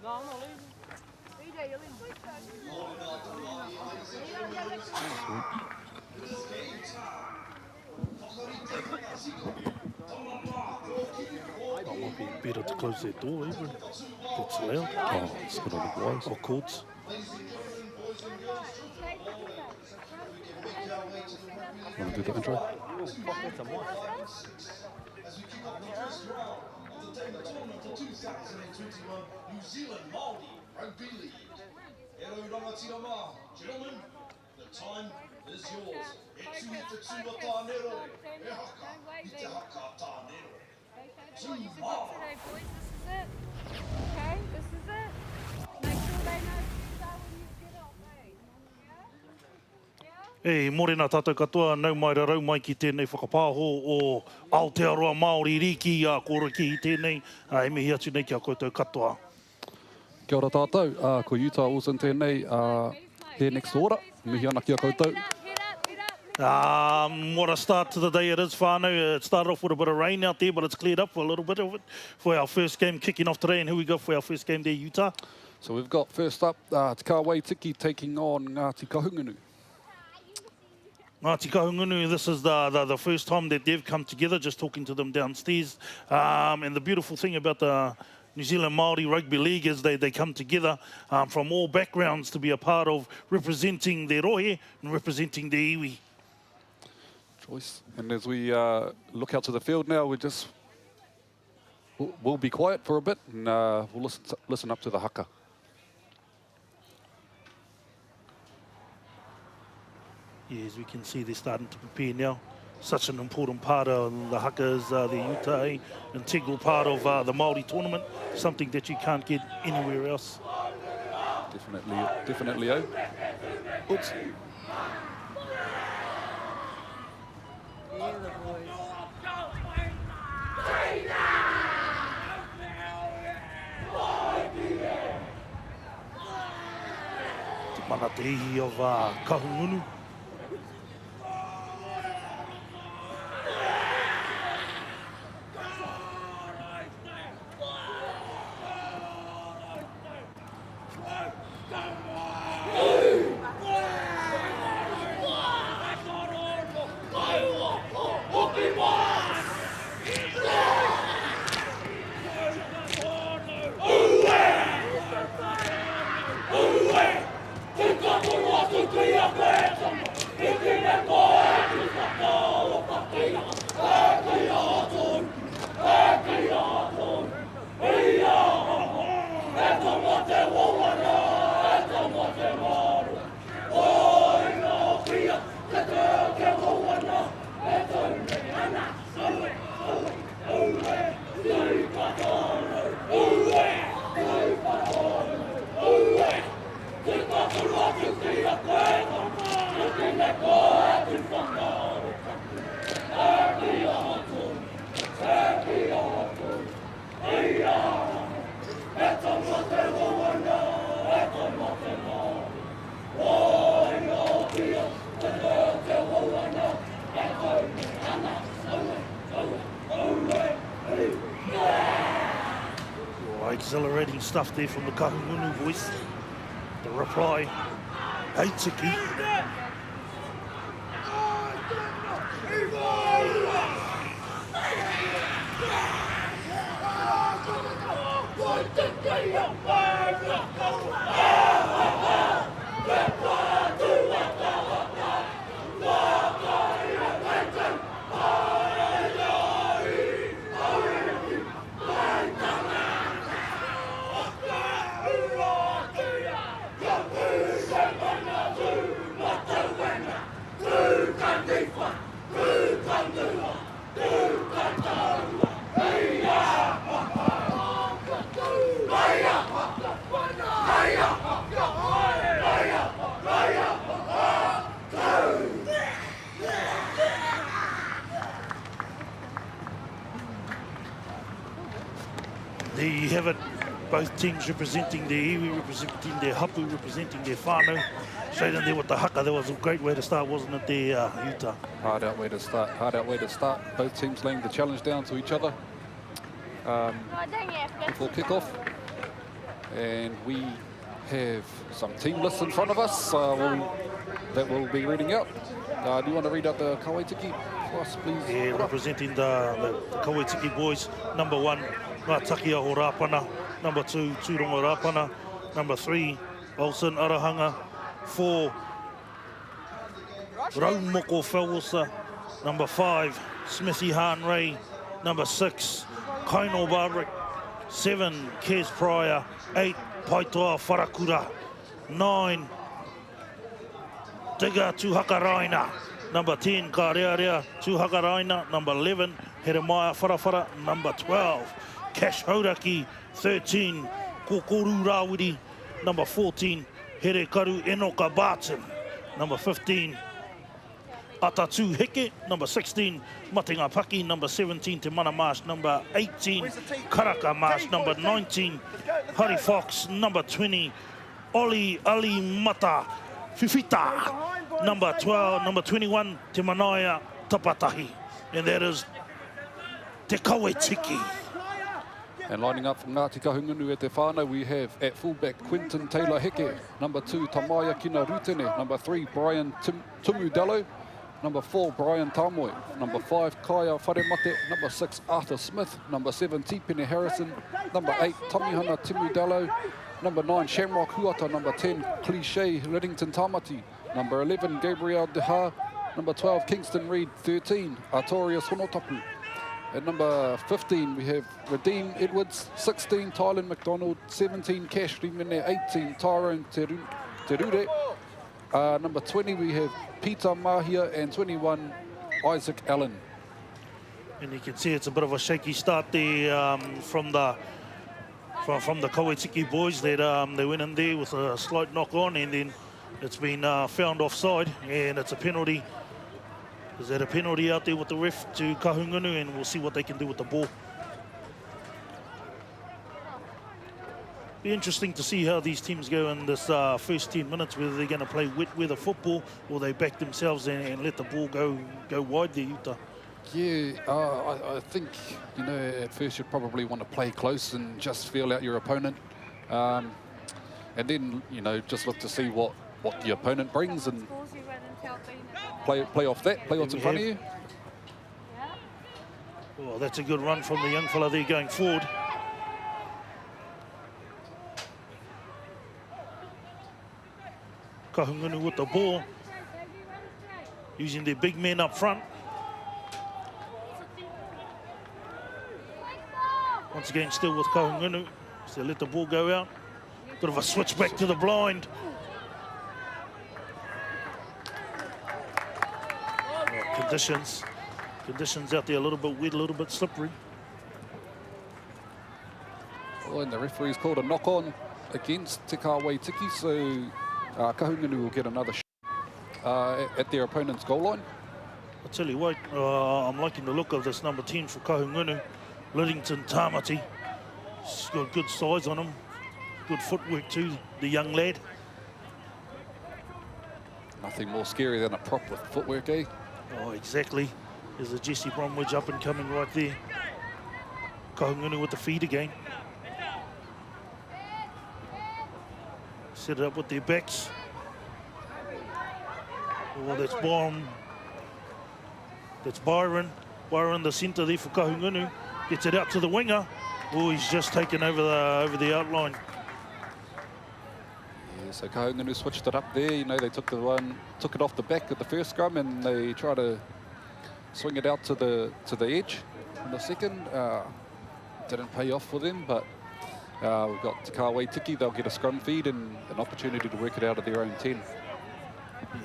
Might be better to close that door, even. It's loud. Oh, it's got all the wires. Or cords. Want to do the intro? As we kick off the tournament for 2021 New Zealand Maori Rugby League. E rau rangatira mā, gentlemen, the time is yours. E tui te tua tāne roe, e haka I te haka tāne roe. What you forgot today, boys. This is it. Okay, this is it. Make sure they know who you are when you get off, eh? Yeah? E, morena tātou katoa, nau mai rau mai ki tēnei whakapāho o Aotearoa Māori Riki a kōraki I tēnei. E mihi atu nei ki a koutou katoa. Kia ora tātou, ko Utah Wilson tēnei, here next order. Mihi ana ki a koutou. What a start to the day it is, whānau. It started off with a bit of rain out there, but it's cleared up for a little bit of it for our first game kicking off today. And who we got for our first game there, Utah? So we've got first up, Te Kāwai Tiki taking on Ngāti Kahungunu. Ngāti Kahungunu, this is the first time that they've come together, just talking to them downstairs. And the beautiful thing about the New Zealand Maori Rugby League is they come together from all backgrounds to be a part of representing their rohe and representing their iwi. Choice. And as we look out to the field now, we'll be quiet for a bit and we'll listen up to the haka. Yeah, as we can see, they're starting to prepare now. Such an important part of the haka is the Utah, integral part of the Maori tournament, something that you can't get anywhere else. Definitely, oh. Oops. Te mana te ihi of Kahungunu. Exhilarating stuff there from the Kahungunu voice. The reply, hey Tiki. There you have it, both teams representing their iwi, representing their hapu, representing their whānau. Straight in there with the haka, that was a great way to start, wasn't it there, Utah? Hard out way to start. Both teams laying the challenge down to each other before kickoff. And we have some team lists in front of us that we'll be reading out. Do you want to read out the Kawaitiki for us, please? Yeah, representing the Kawaitiki boys. Number 1, Ngā Takia o Rapana. Number 2, Tūronga Rapana. Number 3, Olsen Arahanga. 4, Raumoko Felwasa. Number 5, Smithy Hanray. Number 6, Kaino Barrick. 7, Kes Pryor. 8, Paitoa Wharakura. 9, Tiga Tuhakaraina. Number 10, Karearea Tuhakaraina. Number 11, Heremaya Wharawhara. Number 12, Cash Hauraki. 13, Kokoru Rawiri. Number 14, Herekaru Enoka Barton. Number 15, Atatu Heke. Number 16, Matinga Paki. Number 17, Te Mana Marsh. Number 18, Karaka Marsh. Number 19, Hari Fox. Number 20, Oli Ali Mata Fifita. Number 21, Te Manaia Tapatahi. And that is Te Kawaitiki. And lining up from Ngāti Kahungunu e te whānau, we have at fullback Quinton Taylor Heke. Number 2, Tamaya Kina Rutene. Number 3, Brian Tumudalo. Number 4, Brian Tamoe. Number 5, Kaya Wharemate. Number 6, Arthur Smith. Number 7, Tipene Harrison. Number 8, Tamihana Timudalo. Number 9, Shamrock Huata. Number 10, Cliche Reddington Tamati. Number 11, Gabriel Deha. Number 12, Kingston Reed. 13, Artorius Honotapu. At number 15, we have Redeem Edwards. 16, Tylen McDonald. 17, Cash Rimene. 18, Tyrone Terure. Number 20, we have Peter Mahia. And 21, Isaac Allen. And you can see it's a bit of a shaky start there from the Kawaitiki boys. That they went in there with a slight knock on, and then it's been found offside, and it's a penalty. Is that a penalty out there with the ref to Kahungunu, and we'll see what they can do with the ball. Be interesting to see how these teams go in this first 10 minutes, whether they're going to play wet weather football or they back themselves and let the ball go wide there, Utah. Yeah, I think, you know, at first you'd probably want to play close and just feel out your opponent. And then, you know, just look to see what the opponent brings and play off that, play what's in front of you. Well, that's a good run from the young fella there going forward. Kahungunu with the ball, using their big men up front. Once again, still with Kahungunu. So let the ball go out. Bit of a switch back to the blind. Conditions out there a little bit wet, a little bit slippery. Well, and the referee's called a knock-on against Te Kawaitiki, so Kahungunu will get another shot at their opponent's goal line. I'll tell you what, I'm liking the look of this number 10 for Kahungunu, Liddington Tamati. He's got good size on him, good footwork too, the young lad. Nothing more scary than a prop with footwork, eh? Oh, exactly. There's a Jesse Bromwich up and coming right there. Kahungunu with the feed again. Set it up with their backs. Oh, that's Byron. That's Byron. Byron, the centre there for Kahungunu. Gets it out to the winger. Oh, he's just taken over the outline. Yeah, so Kahungunu switched it up there. You know, they took it off the back at the first scrum, and they try to swing it out to the edge in the second. Didn't pay off for them, but we've got Te Kawaitiki. They'll get a scrum feed and an opportunity to work it out of their own 10.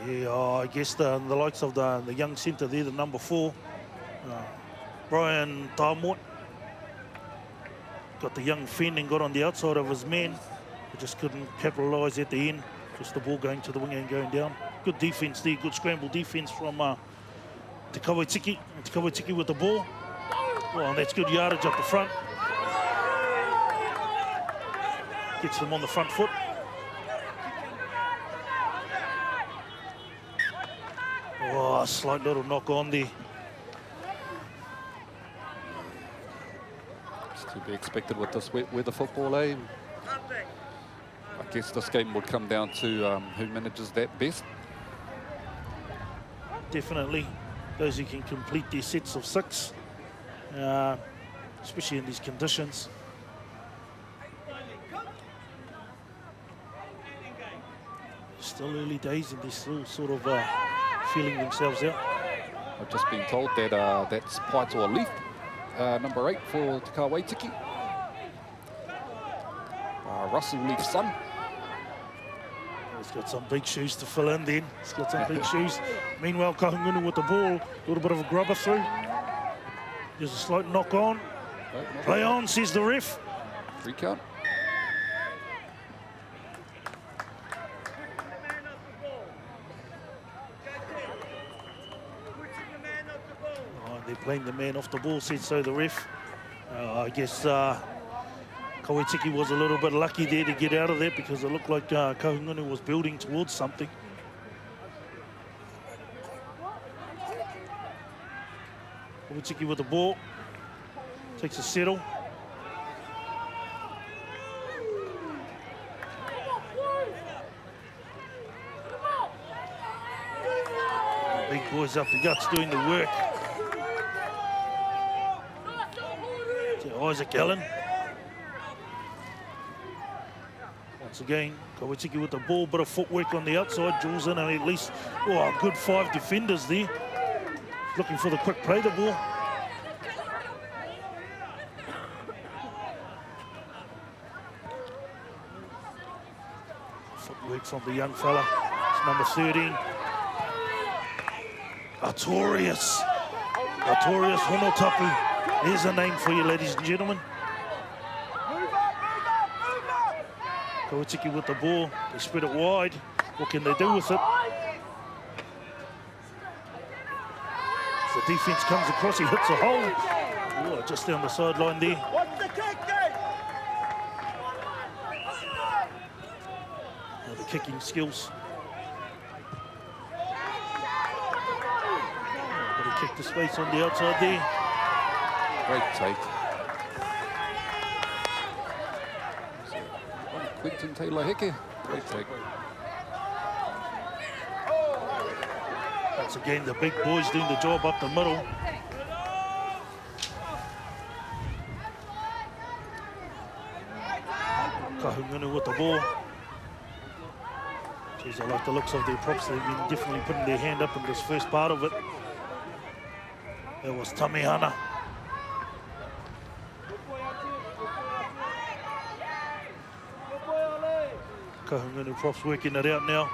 Yeah, I guess the likes of the young centre there, the number 4, Brian Tamot. Got the young Finn and got on the outside of his man. He just couldn't capitalise at the end. Just the ball going to the wing and going down. Good defence there, good scramble defence from Te Kawaitiki. Te Kawaitiki with the ball. Well, and that's good yardage up the front. Gets them on the front foot. Oh, a slight little knock on there. It's to be expected with this wet weather football, eh? I guess this game would come down to who manages that best. Definitely. Those who can complete their sets of 6, especially in these conditions. Still early days and they're still sort of feeling themselves out. I've just been told that that's Paitoa Leaf, number 8 for Te Kawaitiki. Russell Leaf's son. He's got some big shoes to fill in then. He's got some big shoes. Meanwhile, Kahungunu with the ball. A little bit of a grubber through. There's a slight knock on. Play on, says the ref. Free count. Oh, they're playing the man off the ball, said so the ref. I guess Kawaitiki was a little bit lucky there to get out of that because it looked like Kahungunu was building towards something. Kawaitiki with the ball. Takes a settle. Big boys up the guts doing the work. To Isaac Allen. Once again, Kawaitiki with the ball, bit of footwork on the outside, draws in at least a good 5 defenders there. Looking for the quick play the ball. Footwork from the young fella. It's number 13. Artorius Honotapu. There's a name for you, ladies and gentlemen. Kawaitiki with the ball. They spread it wide. What can they do with it? The defense comes across, he hits a hole. Oh, just down the sideline there. Now the kicking skills. Got to kick the space on the outside there. Great take. Quinton Taylor-Heke. Great take. Once again, the big boys doing the job up the middle. Kahungunu with the ball. Geez, I like the looks of their props. They've been definitely putting their hand up in this first part of it. That was Tamihana. Kahungunu props working it out now,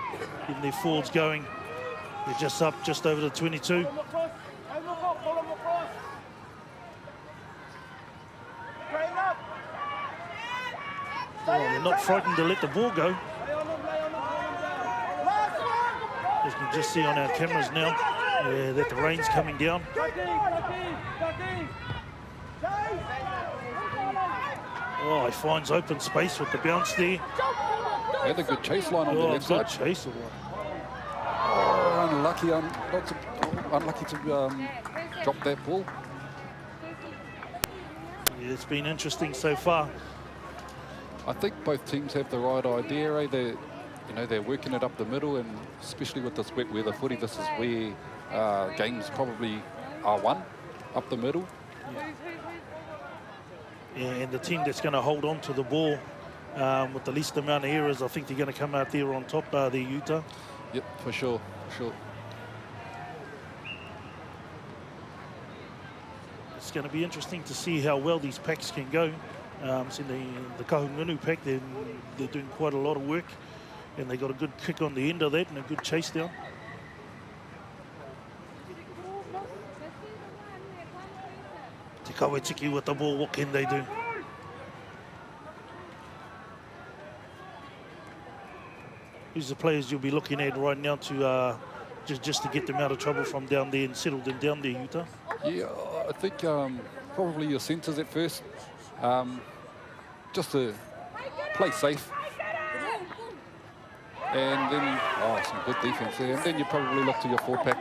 getting their forwards going. They're just up, just over the 22. Oh, they're not frightened to let the ball go. As you can just see on our cameras now, that the rain's coming down. Oh, he finds open space with the bounce there. And a good chase line on the left side. Chase line. Oh, unlucky to drop that ball. Yeah, it's been interesting so far. I think both teams have the right idea, eh? They're working it up the middle, and especially with this wet weather footy, this is where games probably are won, up the middle. Yeah, and the team that's going to hold on to the ball with the least amount of errors, I think they're going to come out there on top, the Utah. Yep, for sure. It's going to be interesting to see how well these packs can go. So the Kahungunu pack, they're doing quite a lot of work, and they got a good kick on the end of that and a good chase down. Te Kawaitiki with the ball, what can they do? Who's the players you'll be looking at right now to just to get them out of trouble from down there and settle them down there, Utah? Yeah, I think probably your centres at first, just to play safe. And then, some good defence there. And then you probably look to your forward pack,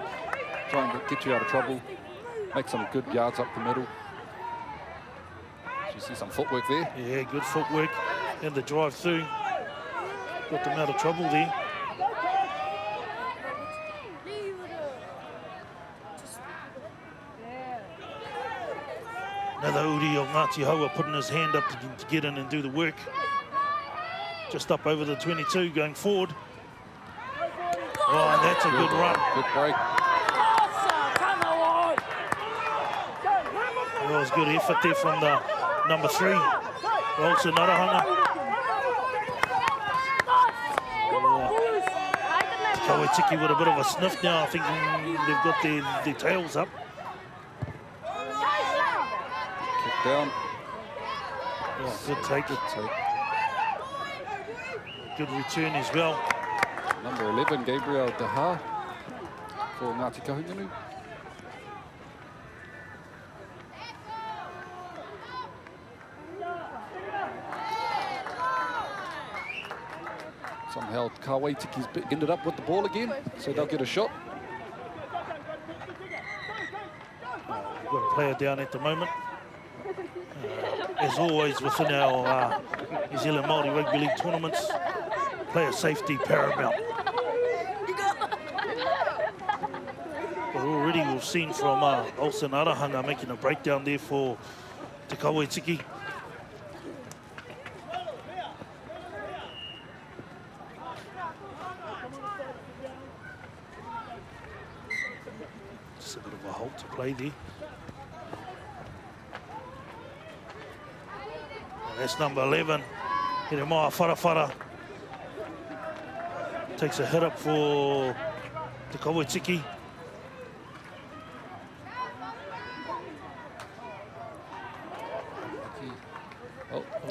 try and get you out of trouble, make some good yards up the middle. You see some footwork there. Yeah, good footwork. And the drive through got them out of trouble there. Another uri of Ngāti Hoa putting his hand up to get in and do the work. Just up over the 22 going forward. Oh, and that's a good run. Good break. That was good effort there from the number 3, Olsen Arahanga. Kawetiki with a bit of a sniff now. I think they've got their tails up. Kick down. Oh, good take. Good take. Good return as well. Number 11, Gabriel Daha for Ngāti Kahungunu. Somehow Kawetiki's ended up with the ball again, so they'll get a shot. We've got a player down at the moment. As always within our New Zealand Māori Rugby League tournaments, player safety paramount. But already we've seen from Olsen Arahanga making a breakdown there for Te Kawetiki. Just a bit of a halt to play there. And that's number 11, Hiremaya Wharawhara. Takes a hit up for Te Kawetiki.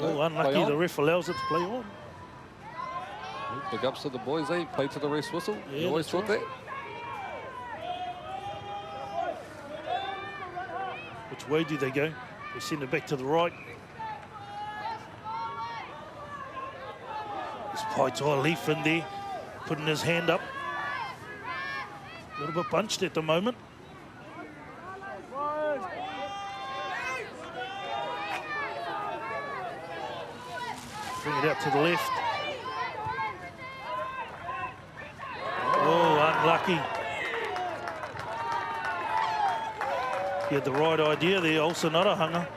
Oh, unlucky, the ref allows it to play on. Big ups to the boys, eh? Play to the rest whistle. Yeah, You always thought that. Which way do they go? They send it back to the right. There's Paitoa Leaf in there, putting his hand up. A little bit bunched at the moment. Bring it out to the left. Oh, unlucky. He had the right idea there, Olsen Arahanga.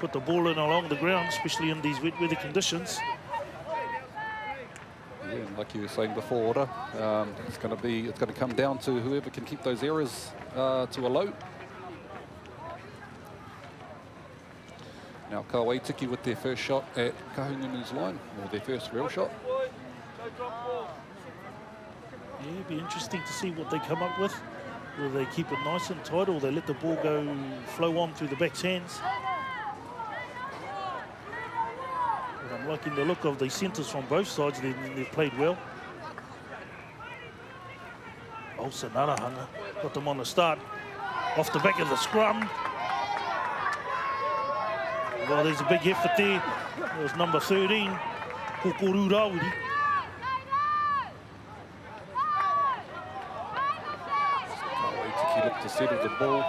Put the ball in along the ground, especially in these wet weather conditions. Yeah, like you were saying before, Ora, it's going to come down to whoever can keep those errors to a low. Now Kawetiki with their first shot at Kahungunu's line, or their first real shot. Yeah, it'd be interesting to see what they come up with. Will they keep it nice and tight, or they let the ball go flow on through the back's hands? But I'm liking the look of the centres from both sides. They've played well. Olsen Arahanga got them on the start. Off the back of the scrum. Well, there's a big effort there. There's number 13, Kokoru Rawiri. Kawetiki looked to settle the ball.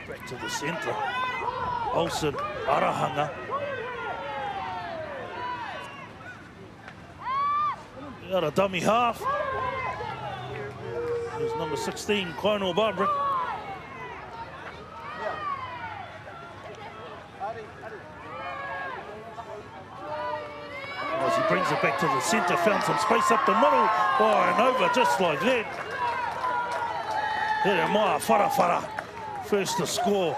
Back to the centre. Olsen Arahanga. Got a dummy half. There's number 16, Kaino Barbara. As he brings it back to the centre, found some space up the middle. Oh, and over just like that. Hiremaya Wharawhara, first to score.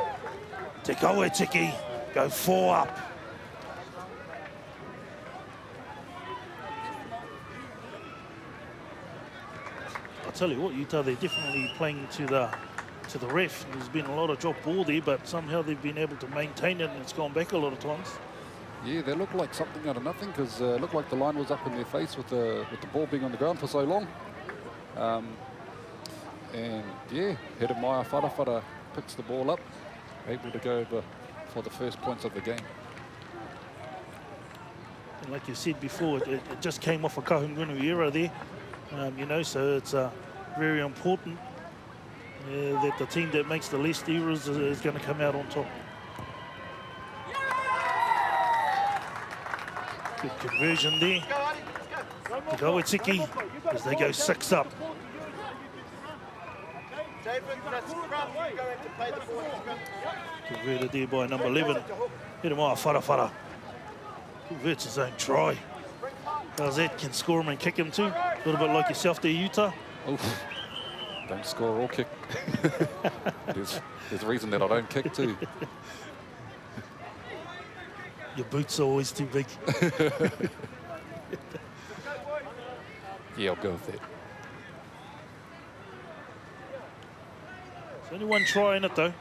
Te Kawetiki go 4 up. I tell you what, Utah, they're definitely playing to the ref. There's been a lot of drop ball there, but somehow they've been able to maintain it, and it's gone back a lot of times. Yeah, they look like something out of nothing, because it looked like the line was up in their face with the ball being on the ground for so long. And yeah, Hiremaya Wharawhara picks the ball up, able to go over for the first points of the game. And like you said before, it just came off a Kahungunu era there, you know, so it's very important that the team that makes the least errors is going to come out on top. Good conversion there. To go with Tiki as they go 6 up. Converted there by number 11. Hiramaia Wharawhara. Converts his own try. How's that? Can score him and kick him too. A little bit like yourself there, Utah. Oof. Don't score or kick. there's a reason that I don't kick too. Your boots are always too big. Yeah, I'll go with that. There's only one try in it though.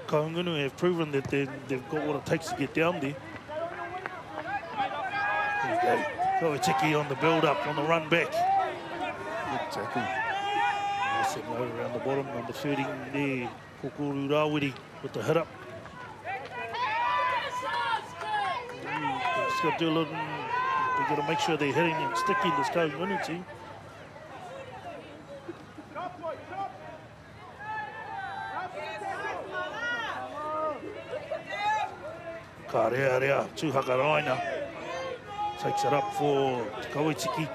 Kahungunu have proven that they've got what it takes to get down there. There you go. Kawatiki on the build-up, on the run back. Good tackle. Nice and low around the bottom, number 13 there. Kokoru Rawiri with the hit-up. Just got to do a little... They've got to make sure they're hitting and sticking this Kahungunu team. Ka rea, Tūhaka Raina takes it up for Kawatiki.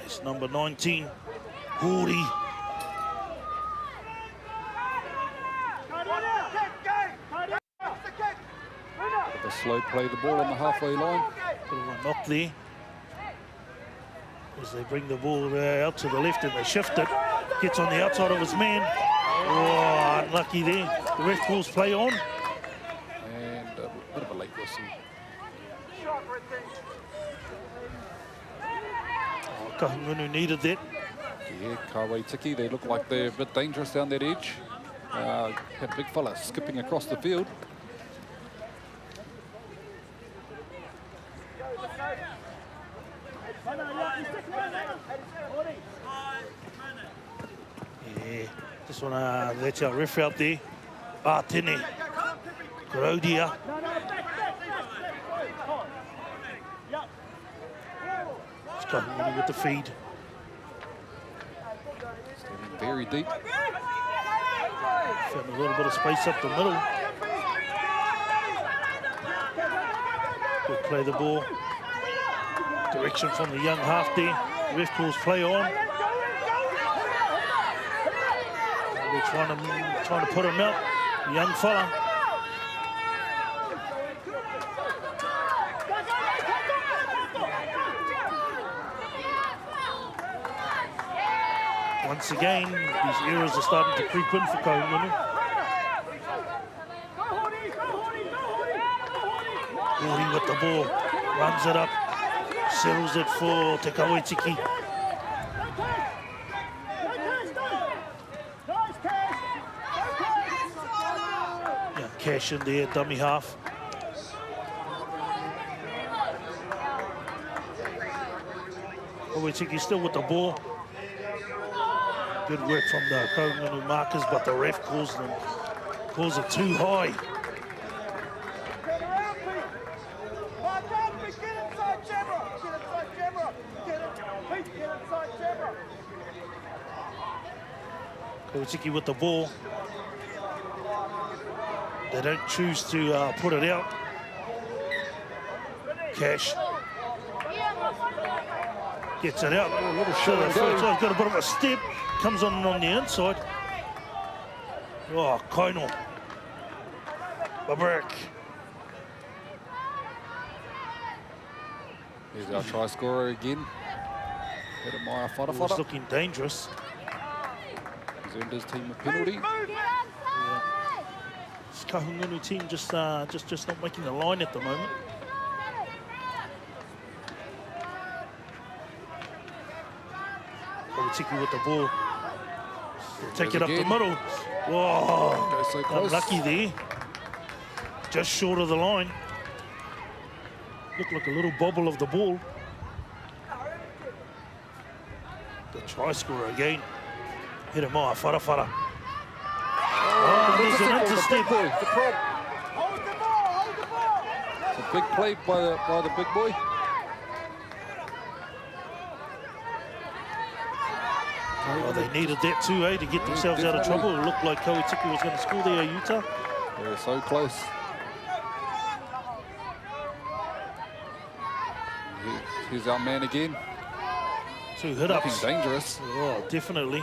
It's number 19, Hori. With a slow play the ball on the halfway line. Bit of a knock there. As they bring the ball out to the left and they shift it. Gets on the outside of his man. Oh, unlucky there. The ref calls play on. And a bit of a late whistle. Oh, Kahungunu needed that. Yeah, Kawatiki, they look like they're a bit dangerous down that edge. Had a big fella skipping across the field. Yeah, just want to let our ref out there. Tene, Kurodia. It's Kahungunu with the feed. Standing very deep. Found a little bit of space up the middle. Good play the ball. Direction from the young half there. Ref calls play on. They're trying to put him out. The young fella. Once again, these errors are starting to creep in for Kahungunu. Hori with the ball, runs it up, settles it for Te Kawatiki. Yeah, Cash in there, dummy half. Kawatiki still with the ball. Good work from the Kahungunu markers, but the ref calls it too high. Kawatiki with the ball. They don't choose to put it out. Cash gets it out. A little short Got a bit of a step. Comes on the inside. Oh, Kaino. Babrak. Here's our try scorer again. Hiramaia It's Wharawhara. looking dangerous. He's earned his team a penalty. This Kahungunu team just not making the line at the moment. Kawatiki with the ball. Take it up the middle. Whoa, Goes so close. unlucky there. Just short of the line. Looked like a little bobble of the ball. The try scorer again. Hiramaia Wharawhara. Oh, there's an interstep. The prop. Hold the ball, hold the ball. It's a Big play by the big boy. Oh, they needed that too, to get themselves out of trouble. It looked like Kawatiki was going to score there, Utah. Yeah, so close. Here's our man again. 2 hit-ups. Looking dangerous. Oh, definitely.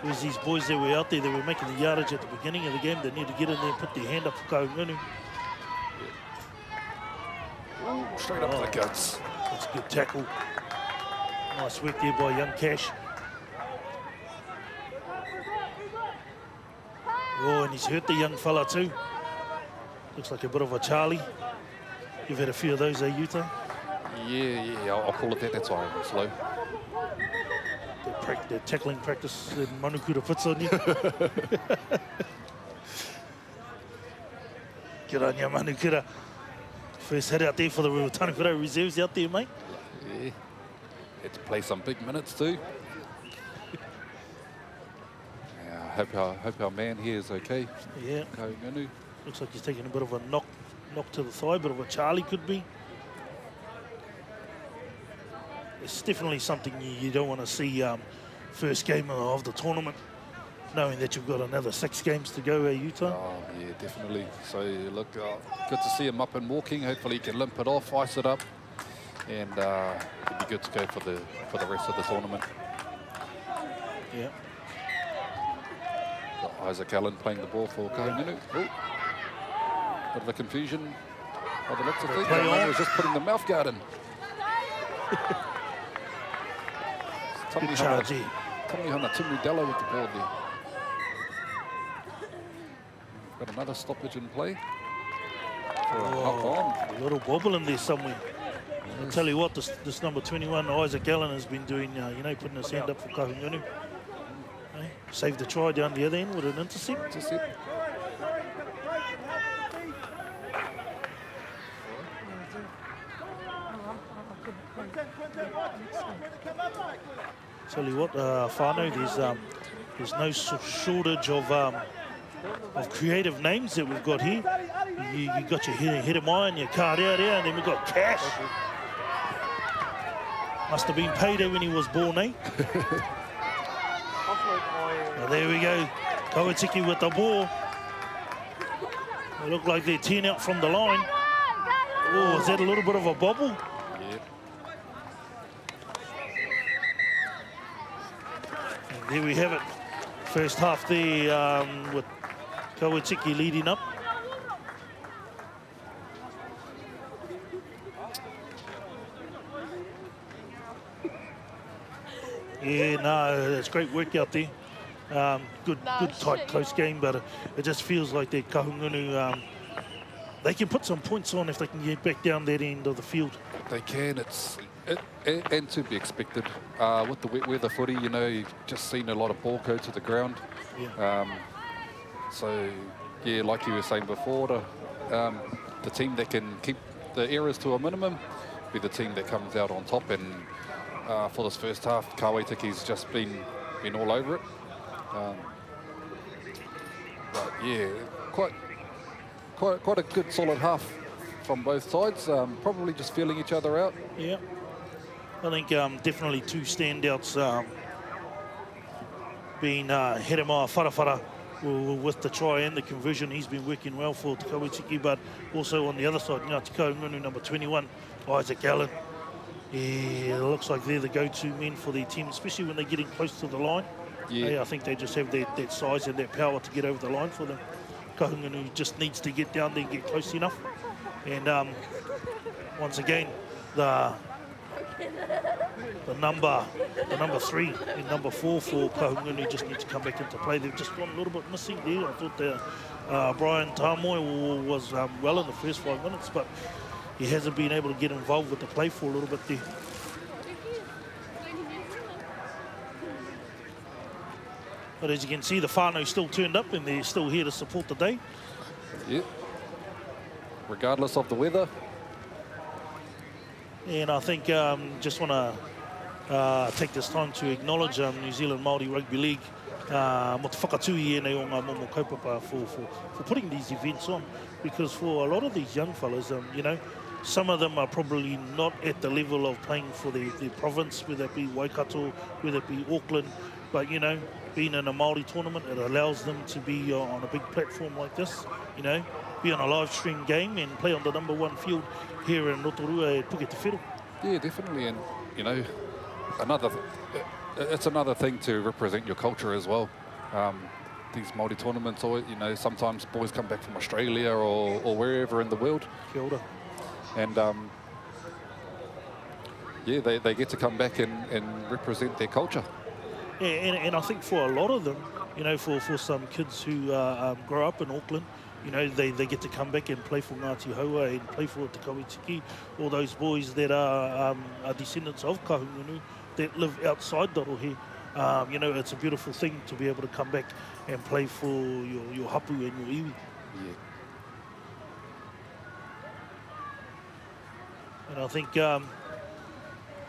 There's these boys that were out there that were making the yardage at the beginning of the game. They need to get in there and put their hand up for Kahungunu. Straight up to the guts. That's a good tackle. Nice work there by young Cash. Oh, and he's hurt the young fella too. Looks like a bit of a Charlie. You've had a few of those, Utah? Yeah, I'll call it that. That's why I'm slow. Their tackling practice that Manukura puts on you. Good on you, Manukura. First hit out there for the Tanukura reserves out there, mate. Yeah, had to play some big minutes too. Yeah, I hope our man here is okay. Yeah. Kahungunu. Looks like he's taking a bit of a knock to the thigh, bit of a Charlie could be. It's definitely something you don't want to see first game of the tournament, knowing that you've got another 6 games to go, Utah. Oh, yeah, definitely. So, look, good to see him up and walking. Hopefully he can limp it off, ice it up, and it'll be good to go for the rest of the tournament. Yeah. Got Isaac Allen playing the ball for Kahungunu. Oh, bit of a confusion by the looks of things. Play on. Was just putting the mouth guard in. Good charge here. Tamihana Tumudela with the ball there. Got another stoppage in play. For a knock on. A little bobble in there somewhere. I'll tell you what, this number 21, Isaac Allen, has been doing, putting his hand up for Kahungunu. Saved the try down the other end with an intercept. Tell you what, Whānau, there's no shortage of creative names that we've got here. You got your Hedemai and your Kārea there, and then we've got Cash. Must have been payday when he was born, eh? Now there we go, Kawatiki with the ball. They look like they're 10 out from the line. Oh, is that a little bit of a bobble? Yeah. And there we have it. First half there with Kawatiki leading up. Yeah, no, it's great work out there. Good, tight, close game, but it just feels like that Kahungunu, they can put some points on if they can get back down that end of the field. They can. And to be expected. With the wet weather footy, you've just seen a lot of ball go to the ground. Yeah. So, yeah, like you were saying before, the team that can keep the errors to a minimum be the team that comes out on top. And for this first half, Kawatiki's just been all over it. But yeah, quite a good solid half from both sides. Probably just feeling each other out. Yeah, I think definitely 2 standouts being Hedemai Wharawhara with the try and the conversion. He's been working well for Te Kawatiki, but also on the other side, Te Kahungunu, number 21, Isaac Allen. Yeah, it looks like they're the go-to men for their team, especially when they're getting close to the line. Yeah. I think they just have that size and that power to get over the line for them. Kahungunu just needs to get down there and get close enough. And once again, the number 3 and number 4 for Kahungunu just need to come back into play. They've just gone a little bit missing there. I thought Brian Tamoy was well in the first 5 minutes, but he hasn't been able to get involved with the play for a little bit there. But as you can see, the whānau still turned up and they're still here to support the day. Yep. Regardless of the weather. And I think just want to take this time to acknowledge New Zealand Maori Rugby League mo te whakatui nei o ngā momo kaupapa for putting these events on, because for a lot of these young fellas, you know, some of them are probably not at the level of playing for their province, whether it be Waikato, whether it be Auckland, but you know, being in a Maori tournament, it allows them to be on a big platform like this, you know, be on a live stream game and play on the #1 field here in Rotorua at Puke Te Whero. Yeah, definitely, and you know, it's another thing to represent your culture as well. These Māori tournaments, or you know, sometimes boys come back from Australia or wherever in the world. Kia ora. And yeah, they get to come back and represent their culture. Yeah, and I think for a lot of them, you know, for some kids who grow up in Auckland, you know, they get to come back and play for Ngāti Haua and play for Te Kawitiki, all those boys that are descendants of kahungunu that live outside Dorohe. You know, it's a beautiful thing to be able to come back and play for your hapu and your iwi. Yeah. And I think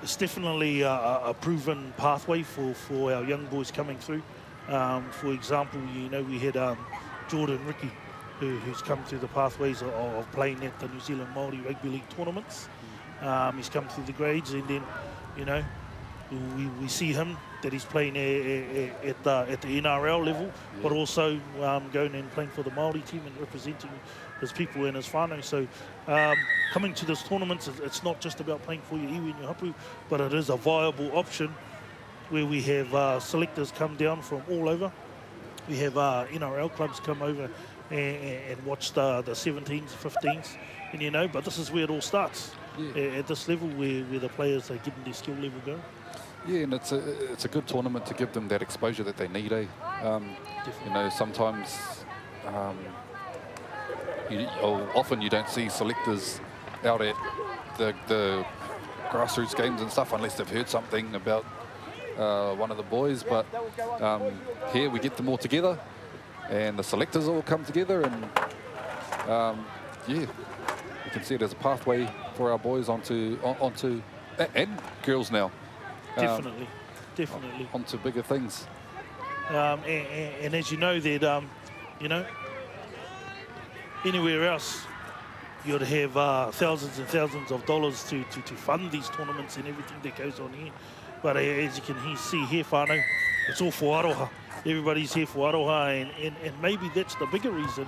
it's definitely a proven pathway for our young boys coming through. For example, you know, we had Jordan Ricky, who's come through the pathways of playing at the New Zealand Māori Rugby League tournaments. He's come through the grades, and then, you know, we see him that he's playing at the NRL level, but also going and playing for the Māori team and representing his people and his whānau. So coming to this tournament, it's not just about playing for your iwi and your hapu, but it is a viable option where we have selectors come down from all over. We have NRL clubs come over and watch the 17s, 15s, and you know, but this is where it all starts, at this level where the players are getting their skill level going. Yeah, and it's a good tournament to give them that exposure that they need, eh? You know, sometimes, often you don't see selectors out at the grassroots games and stuff unless they've heard something about one of the boys. But here we get them all together, and the selectors all come together, and yeah, you can see it as a pathway for our boys onto and girls now. Definitely. Onto bigger things. And as you know, that you know, anywhere else you'd have thousands and thousands of dollars to fund these tournaments and everything that goes on here. But as you can see here, whānau, it's all for aroha. Everybody's here for aroha, and maybe that's the bigger reason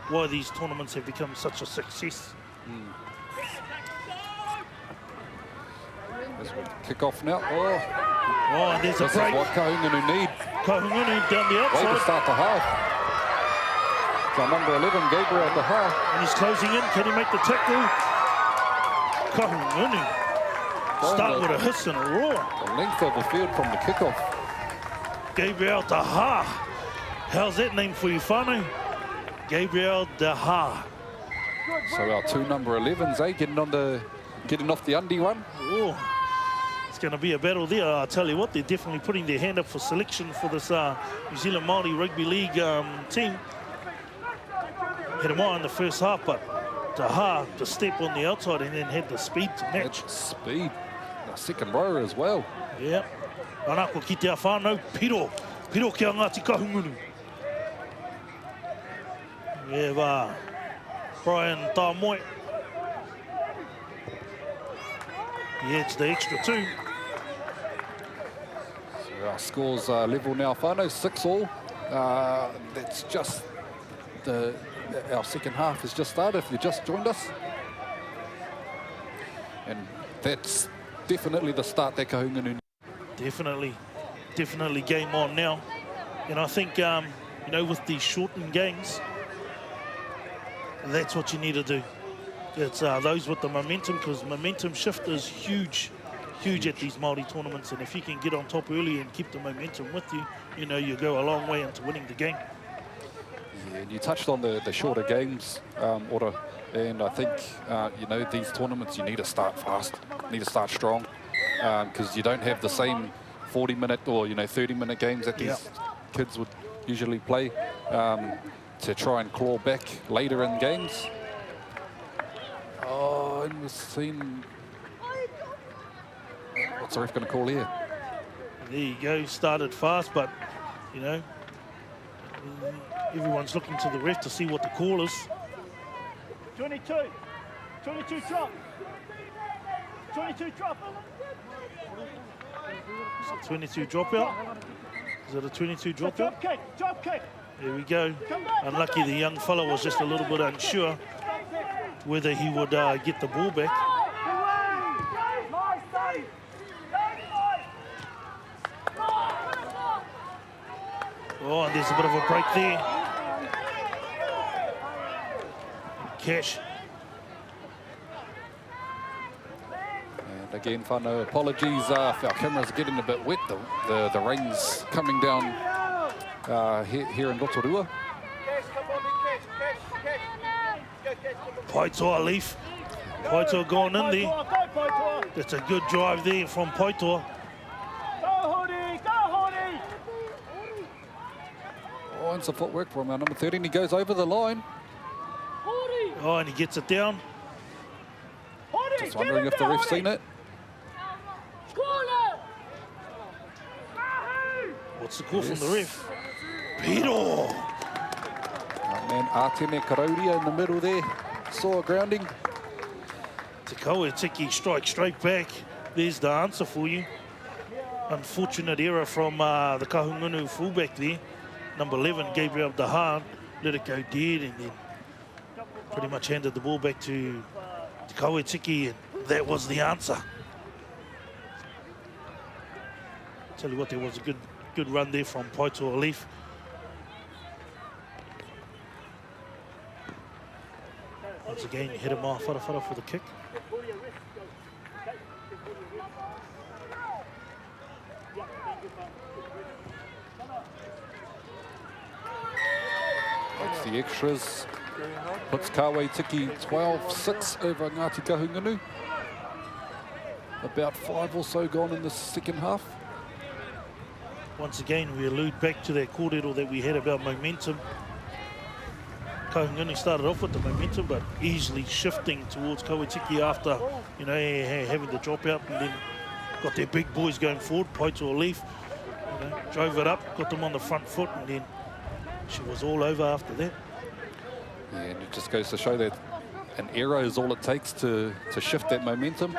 why these tournaments have become such a success. As we kick off now. Oh, and there's this a break. Is what Kahungunu need. Kahungunu down the Way outside. to start the half. So number 11, Gabriel at the half. And he's closing in. Can he make the tackle? Kahungunu. Start with a hiss and a roar. The length of the field from the kickoff. Gabriel Daha. How's that name for you, whānau? Gabriel Daha. So our two number 11s, getting off the undie run. Oh, it's going to be a battle there. I tell you what, they're definitely putting their hand up for selection for this New Zealand Māori Rugby League team. Had him on in the first half, but Daha to step on the outside and then had the speed to match. Speed. The second rower as well. Yeah. Anako ki te whānau, piro. Piro kia Ngāti Kahungunu. We have Brian Tāmoe. He adds the extra 2. So our scores are level now, whānau, 6-all. That's just our second half has just started, if you just joined us. And that's definitely the start that Kahungunu. Definitely game on now. And I think, you know, with these shortened games, that's what you need to do. It's those with the momentum, because momentum shift is huge at these Māori tournaments. And if you can get on top early and keep the momentum with you, you know, you go a long way into winning the game. Yeah, and you touched on the shorter games, Ora, and I think, you know, these tournaments, you need to start fast, need to start strong, because you don't have the same 40-minute or, you know, 30-minute games that these kids would usually play to try and claw back later in games. Oh, and we've seen... What's the ref going to call here? There you go, started fast, but you know. Everyone's looking to the ref to see what the call is. 22. 22 drop. 22 drop. Is it 22 dropout? Is it a 22 dropout? Drop kick. Drop kick. There we go. Unlucky the young fella was just a little bit unsure whether he would get the ball back. Oh, and there's a bit of a break there. Cash. And again, whānau, apologies if our cameras are getting a bit wet. The rain's coming down here in Rotorua. Paitoa Leaf. Paitoa going in there. That's a good drive there from Paitoa. Oh, and some footwork from our number 13. He goes over the line. Oh, and he gets it down. Just wondering if the ref's seen it. What's the call from the ref? Piro! Man, Atene Karauria in the middle there. Saw a grounding. Te Kauetiki strike straight back. There's the answer for you. Unfortunate error from the Kahungunu fullback there. Number 11, Gabriel Dahan, let it go dead and then pretty much handed the ball back to Te Kauetiki, and that was the answer. Tell you what, there was a good run there from Paitoa Leaf. Once again, hit him off, whara for the kick. That's the extras. Puts Kauetiki 12-6 over Ngāti Kahungunu. About 5 or so gone in the second half. Once again, we allude back to that kōrero that we had about momentum. Kahungunu started off with the momentum, but easily shifting towards Kauetiki after, you know, having the dropout, and then got their big boys going forward. Paitoa Leaf, you know, drove it up, got them on the front foot, and then she was all over after that. Yeah, and it just goes to show that an error is all it takes to shift that momentum,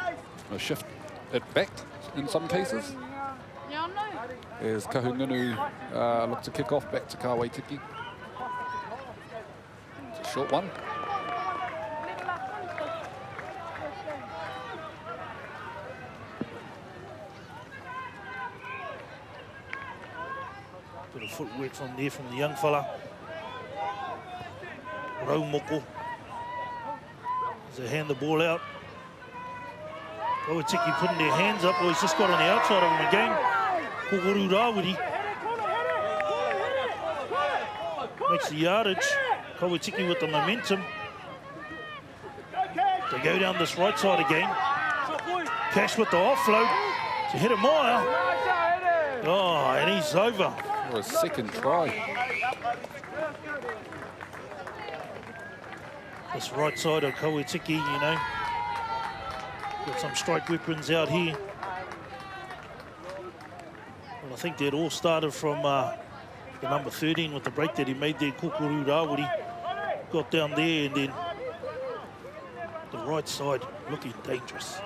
or shift it back in some cases. As Kahungunu look to kick off back to Kauetiki. It's a short one. Bit of footwork from there from the young fella. Raumoko. As they hand the ball out. Kauetiki putting their hands up. Well, he's just got on the outside of him again. Kokoru Rawiri. Makes the yardage. Kauetiki with the momentum. They go down this right side again. Cash with the offload to hit a mile. Oh, and he's over. For a second try. This right side of Kauetiki, you know, got some strike weapons out here. Well, I think that all started from the number 13 with the break that he made there, Kokoru Rawiri. Got down there and then the right side looking dangerous.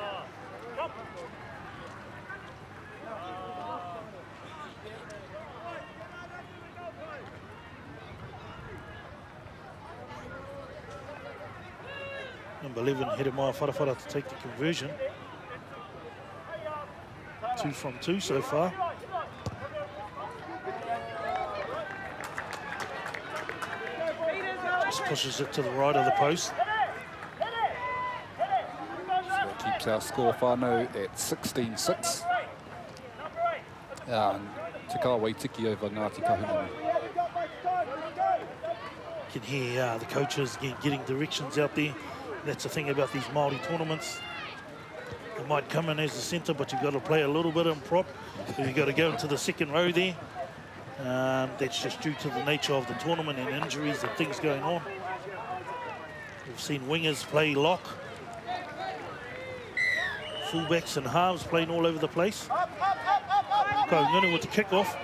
Number 11, Hedemaya Wharawhara to take the conversion. 2 from 2 so far. Just pushes it to the right of the post. So it keeps our score whānau at 16-6. Te Kauetiki over Ngāti Kahungunu. You can hear the coaches getting directions out there. That's the thing about these Maori tournaments. You might come in as a centre, but you've got to play a little bit in prop. So you've got to go into the second row there. That's just due to the nature of the tournament and injuries and things going on. We've seen wingers play lock. Fullbacks and halves playing all over the place. Kahungunu with the kick-off.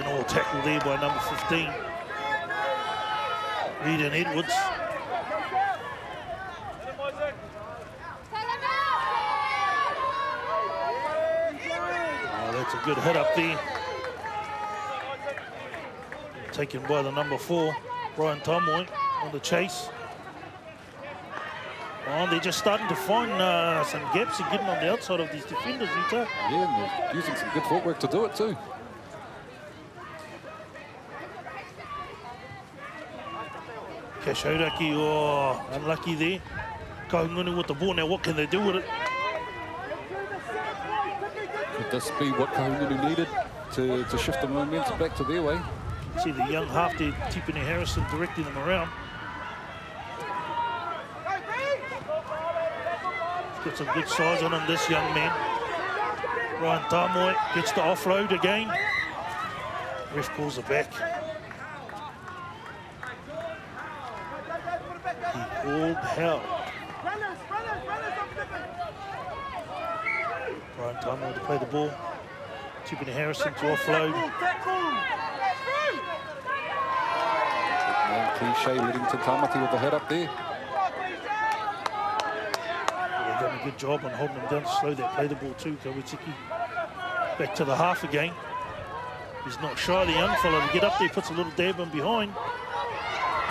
all tackle there by number 15. Reed and Edwards. Oh, that's a good hit up there. Taken by the number 4, Brian Tomoy, on the chase. Oh, they're just starting to find some gaps and getting on the outside of these defenders, Rita. Yeah, and they're using some good footwork to do it too. Kashauraki, oh, unlucky there. Kahungunu with the ball. Now what can they do with it? Could this be what Kahungunu needed to shift the momentum back to their way? See the young half there, Tipene Harrison directing them around. He's got some good size on him, this young man. Ryan Tamoy gets the offload again. Ref calls it back. He called hell. Ryan Tamoy to play the ball. Tipene Harrison to offload. And Cliche leading to Tamati with the head up there. They've done a good job on holding them down to slow that play the ball too, Kawitiki. Back to the half again. He's not shy, the young fella, to get up there, puts a little dab in behind.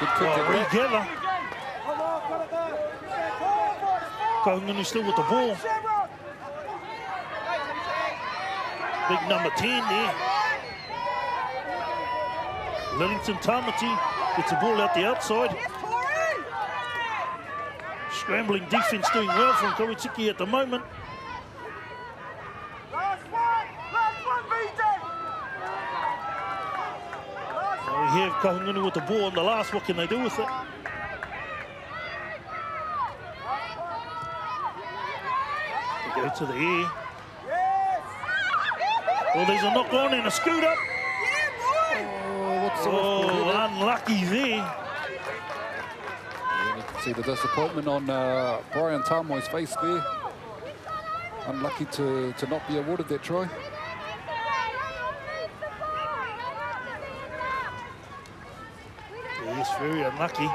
Good kick at that. Regather. Kahungunu still with the ball. Big number 10 there. Livingston Tamati gets the ball out the outside. Scrambling defense doing well from Kawitiki at the moment. Now we have Kahungunu with the ball on the last. What can they do with it? They go to the air. Well, there's a knock on and a scoot up. Oh, unlucky there. And you can see the disappointment on Brian Tamoy's face there. Unlucky to not be awarded that try. Yes, very unlucky.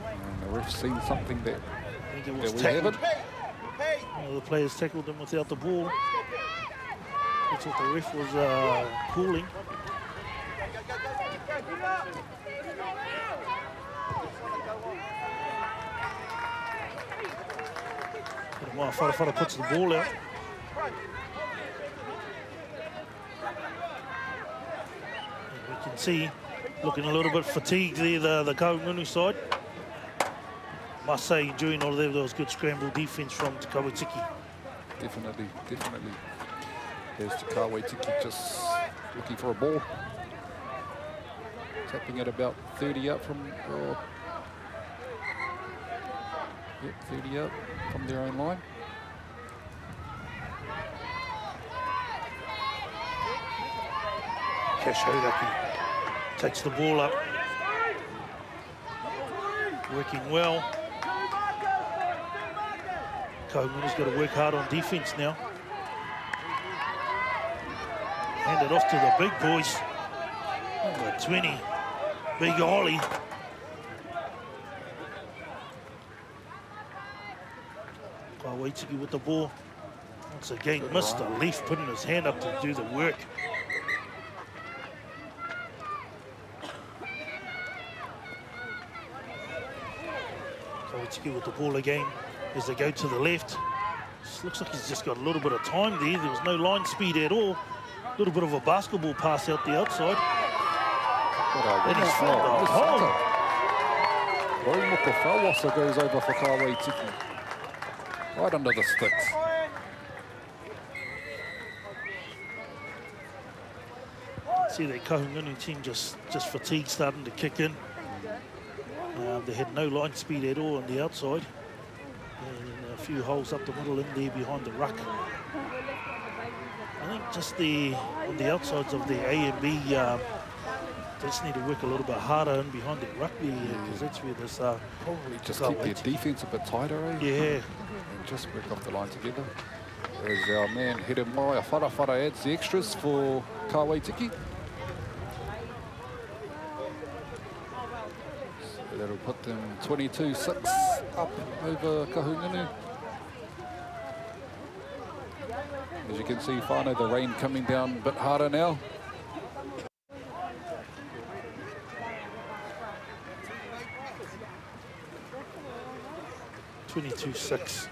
And the ref's seen something that, I think it was we tackled. haven't. One of the players tackled him without the ball. That's what the ref was calling. But Whara puts the ball out. And we can see, looking a little bit fatigued there, the Kahungunu side. Must say, during all of that, there was good scramble defense from Te Kawitiki. Definitely. Here's Te Kawitiki just looking for a ball. Tapping at about 30 up from... 30 up from their own line. Kashauraki takes the ball up. Working well. Kahungunu's got to work hard on defense now. Hand it off to the big boys. Number 20, Big Ollie. Kawitiki with the ball. Once again, Mr. Leaf putting his hand up to do the work. Kawitiki with the ball again as they go to the left. This looks like he's just got a little bit of time there. There was no line speed at all. A little bit of a basketball pass out the outside. And he's found the hole. Romuka Fawasa goes over for Kawitiki. Right under the sticks. See that Kahungunu team just fatigue starting to kick in. They had no line speed at all on the outside. And a few holes up the middle in there behind the ruck. I think just on the outsides of the A and B, they just need to work a little bit harder in behind the rugby because that's where this... Probably just keep their defense a bit tighter, eh? Yeah. And just work off the line together. As our man Hiremaya Wharawhara adds the extras for Kawaitiki. So that'll put them 22-6 up over Kahungunu. As you can see, whānau, the rain coming down a bit harder now. (22-6).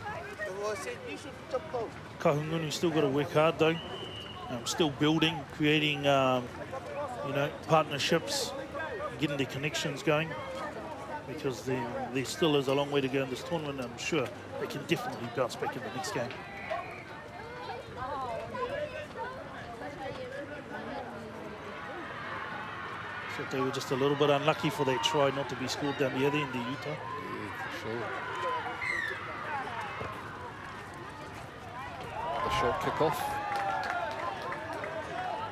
Kahungunu still got to work hard though. Still building, creating, you know, partnerships, getting the connections going. Because there still is a long way to go in this tournament. I'm sure they can definitely bounce back in the next game. So they were just a little bit unlucky for their try not to be scored down the other end, the Utah. Yeah, for sure. The short kick-off.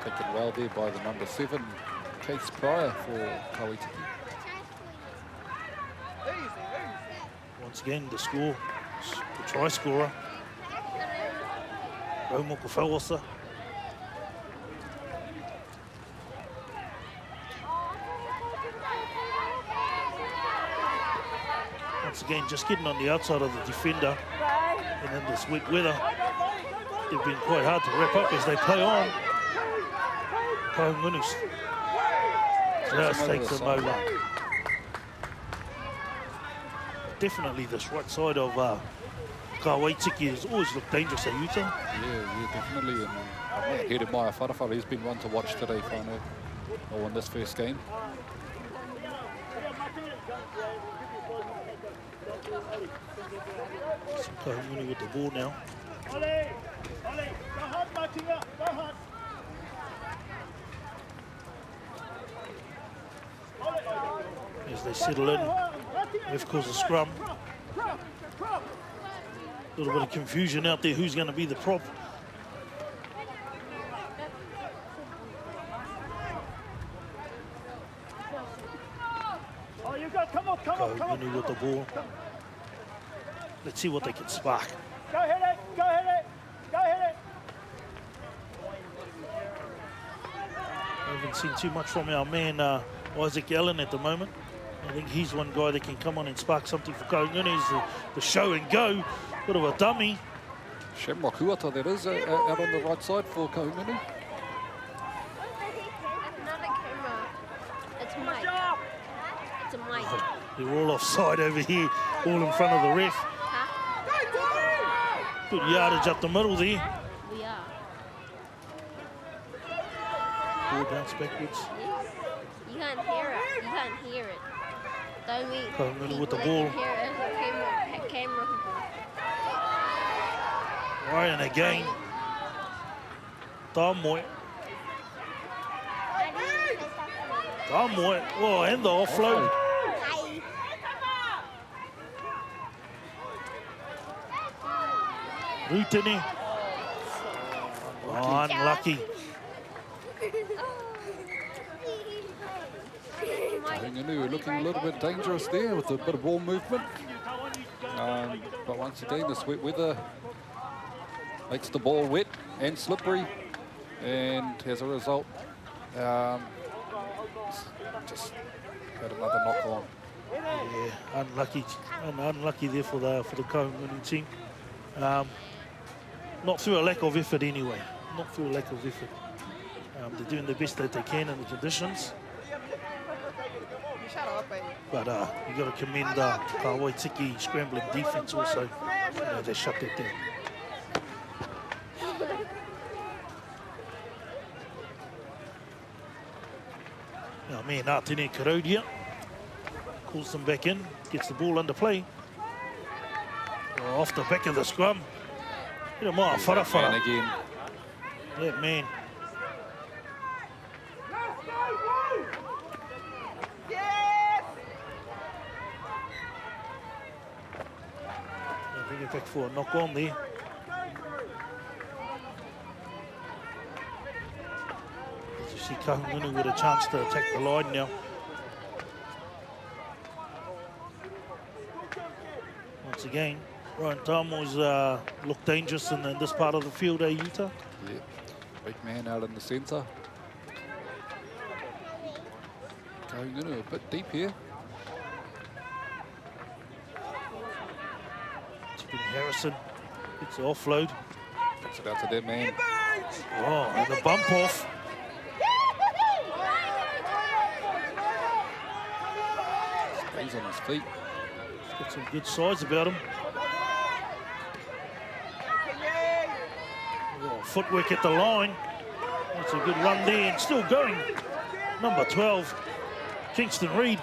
Taken well there by the number 7, Case Pryor for Kawaitiki. Once again, the score, the try scorer, Raumoko Whauosa. Once again, just getting on the outside of the defender, and in this wet weather, they've been quite hard to wrap up as they play on. Kahungunu just takes them over. Definitely this right side of Kawaitiki has always looked dangerous at Utah. Yeah, definitely. And Hiremaya Wharawhara, he's been one to watch today, whānau, or in this first game. So Kahungunu with the ball now. Ollie, go hard, Martina, go hard. As they settle in, of course, a scrum. A little bit of confusion out there. Who's going to be the prop? Oh, you got, come on. Kahungunu with the ball. Let's see what they can spark. Go hit it. I haven't seen too much from our man Isaac Allen at the moment. I think he's one guy that can come on and spark something for Kahungunu. He's the show and go. Bit of a dummy. Shamrock Huata, that is, out on the right side for Kahungunu. Not a camera. It's Mike. It's a mic. They're all offside over here, all in front of the ref. Huh? Good yardage up the middle there. We are. Ball bounce backwards. Yes. You can't hear it. Don't we? Kahungunu with the let ball. you hear it as a camera people. Ryan again. Tamoe. Tamoe. Oh, and the offload. Rutini. Oh, unlucky. Kahungunu looking a little bit dangerous there with a bit of ball movement. But once again, this wet weather makes the ball wet and slippery. And as a result, just had another knock on. Yeah, unlucky there for the Kahungunu team. Not through a lack of effort anyway. Not through a lack of effort. They're doing the best that they can in the conditions. But you got to commend Kawaitiki scrambling defense also. They shut that down. Now, man, Atene Karodia calls them back in, gets the ball under play. Oh, off the back of the scrum. Hiremaya Wharawhara. And again, That man. Bring it back for a knock on there. As you see Kahungunu with a chance to attack the line now. Once again, Ryan Tamo's look dangerous in this part of the field, Utah? Yeah, big man out in the centre. Going in a bit deep here. Harrison gets the offload. Gets it out to their man. Oh, and the bump off. Stays on his feet. He's got some good size about him. Oh, footwork at the line. That's a good run there and still going. Number 12, Kingston Reid.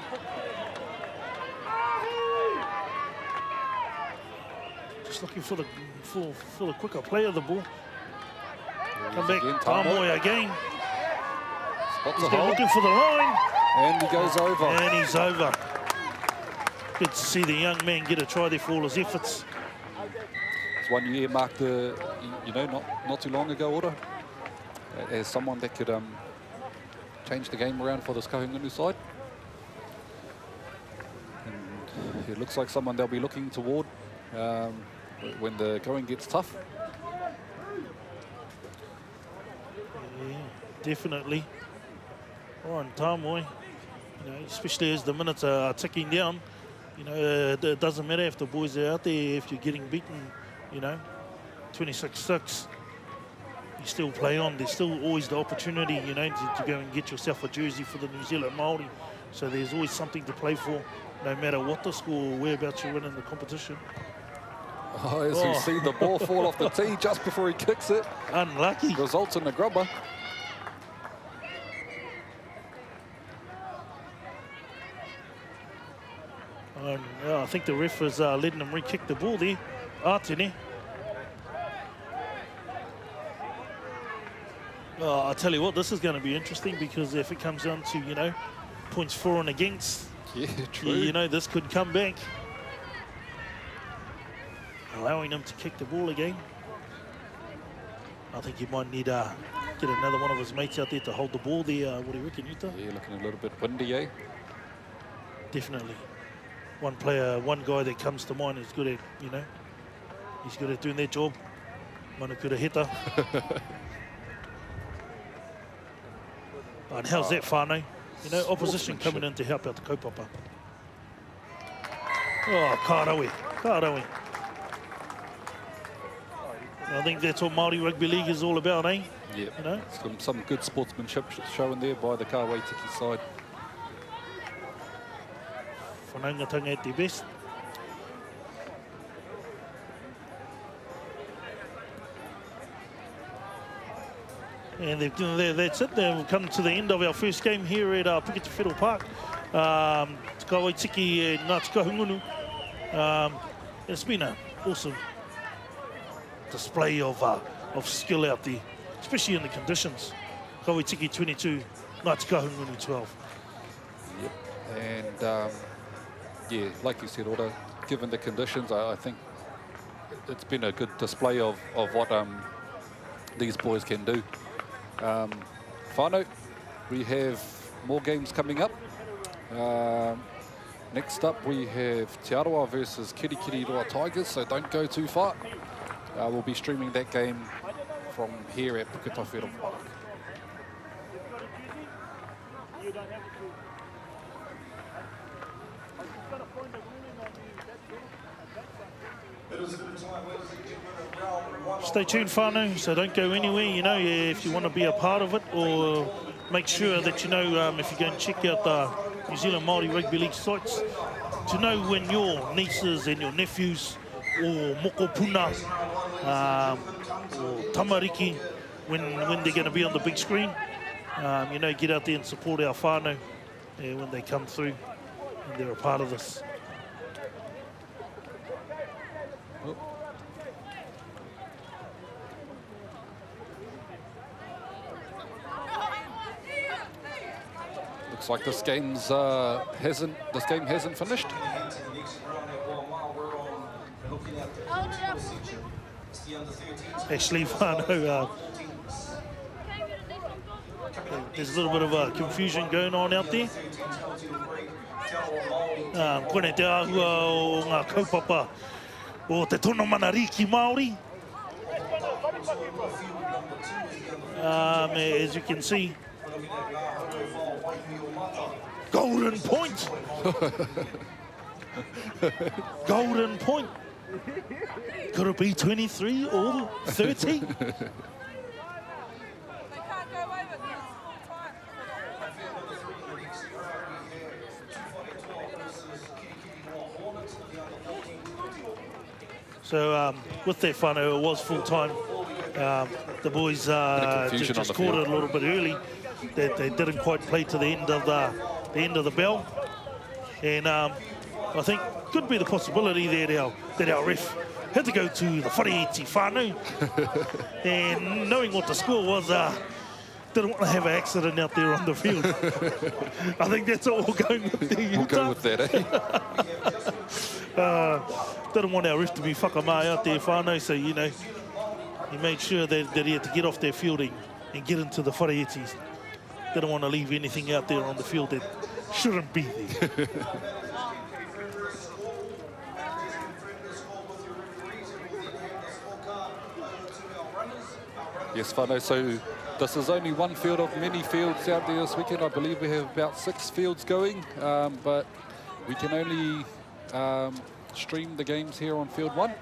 Just looking for the quicker play of the ball. Come back, Tamoy again. Spots a He's hole. looking for the line. And he goes over. And he's over. Good to see the young man get a try there for all his efforts. It's one you earmarked, you know, not too long ago, Ora, as someone that could change the game around for this Kahungunu side. And it looks like someone they'll be looking toward when the going gets tough. Yeah, definitely. Ryan Tamoy, you know, especially as the minutes are ticking down, you know, it doesn't matter if the boys are out there, if you're getting beaten, you know, 26-6, you still play on. There's still always the opportunity, you know, to go and get yourself a jersey for the New Zealand Maori. So there's always something to play for, no matter what the score or whereabouts you win in the competition. Oh, as we see the ball fall off the tee just before he kicks it. Unlucky. Results in the grubber. I think the ref was letting him re-kick the ball there. Atene. I'll tell you what, this is going to be interesting because if it comes down to, you know, points for and against, Yeah, true. you know, this could come back. Allowing him to kick the ball again. I think he might need get another one of his mates out there to hold the ball there. What do you reckon, Utah? Yeah, looking a little bit windy, eh? Definitely. One player, one guy that comes to mind is good at, you know, he's good at doing their job. Mana kura heta. And how's that, whānau? You know, opposition coming in to help out the kaupapa. Oh, kārawe, kārawe. I think that's what Maori Rugby League is all about, eh? Yeah, You know? some good sportsmanship shown there by the Kāwai Tiki side. Whanangatanga at their best. And that's it. We've come to the end of our first game here at Puketa Whetau Park. Kāwai Tiki and Ngā Tika Hungunu. It's been an awesome display of skill out there, especially in the conditions. Kāwai Tiki 22, Ngā Tika Hungunu 12. Yep. And yeah, like you said, Oda, given the conditions, I think it's been a good display of what these boys can do. Whānau, we have more games coming up. Next up, we have Te Aroa versus Kirikiriroa Tigers, so don't go too far. We'll be streaming that game from here at Puketa Whetau Park. Stay tuned, whānau, so don't go anywhere, you know, if you want to be a part of it, or make sure that, you know, if you go and check out the New Zealand Māori Rugby League sites, to know when your nieces and your nephews, or mokopuna, or tamariki, when they're going to be on the big screen, you know, get out there and support our whānau when they come through and they're a part of this. Looks like this game hasn't finished. Actually, whānau, there's a little bit of confusion going on out there. Koene te āhua o ngā kaupapa o te tono manariki Maori. As you can see, golden point. Golden point. Could it be 23 or 30? They can't go over because it's full time. So with that whānau, it was full time. The boys just caught it a little bit early. They didn't quite play to the end of the bell, and I think could be the possibility that our ref had to go to the whareiti whānau, and knowing what the score was, didn't want to have an accident out there on the field. I think that's all we're going with there. We'll go with that, eh? Didn't want our ref to be whakamai out there whānau, so he made sure that he had to get off their fielding and get into the whareitis. Didn't want to leave anything out there on the field that shouldn't be there. Yes, whānau, so this is only one field of many fields out there this weekend. I believe we have about 6 fields going, but we can only stream the games here on field 1.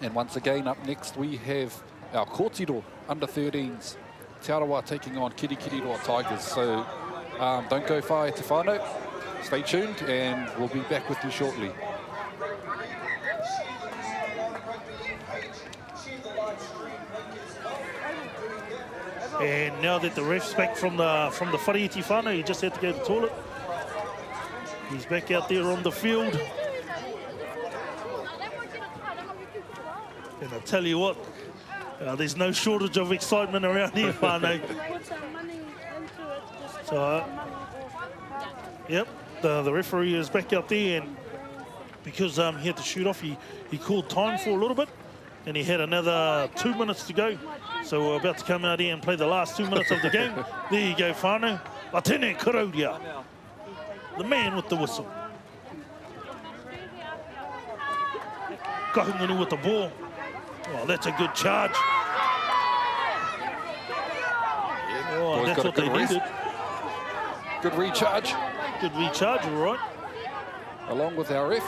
And once again, up next we have our kōtiro under-13s, Te Arawa taking on Kirikiriroa Tigers. So don't go far te whānau, stay tuned and we'll be back with you shortly. And now that the ref's back from the whareiti whānau, he just had to go to the toilet. He's back out there on the field. And I tell you what, there's no shortage of excitement around here, whānau. Put some money into it. Just So, yep, the referee is back out there, and because he had to shoot off, he called time for a little bit, and he had another 2 minutes to go. So we're about to come out here and play the last 2 minutes of the game. There you go, whānau. Atene Kurauria, the man with the whistle. Kahungunu with the ball. Oh, that's a good charge. Oh, Boys that's got a what they good needed. Good recharge, Good recharge, all right. along with our ref.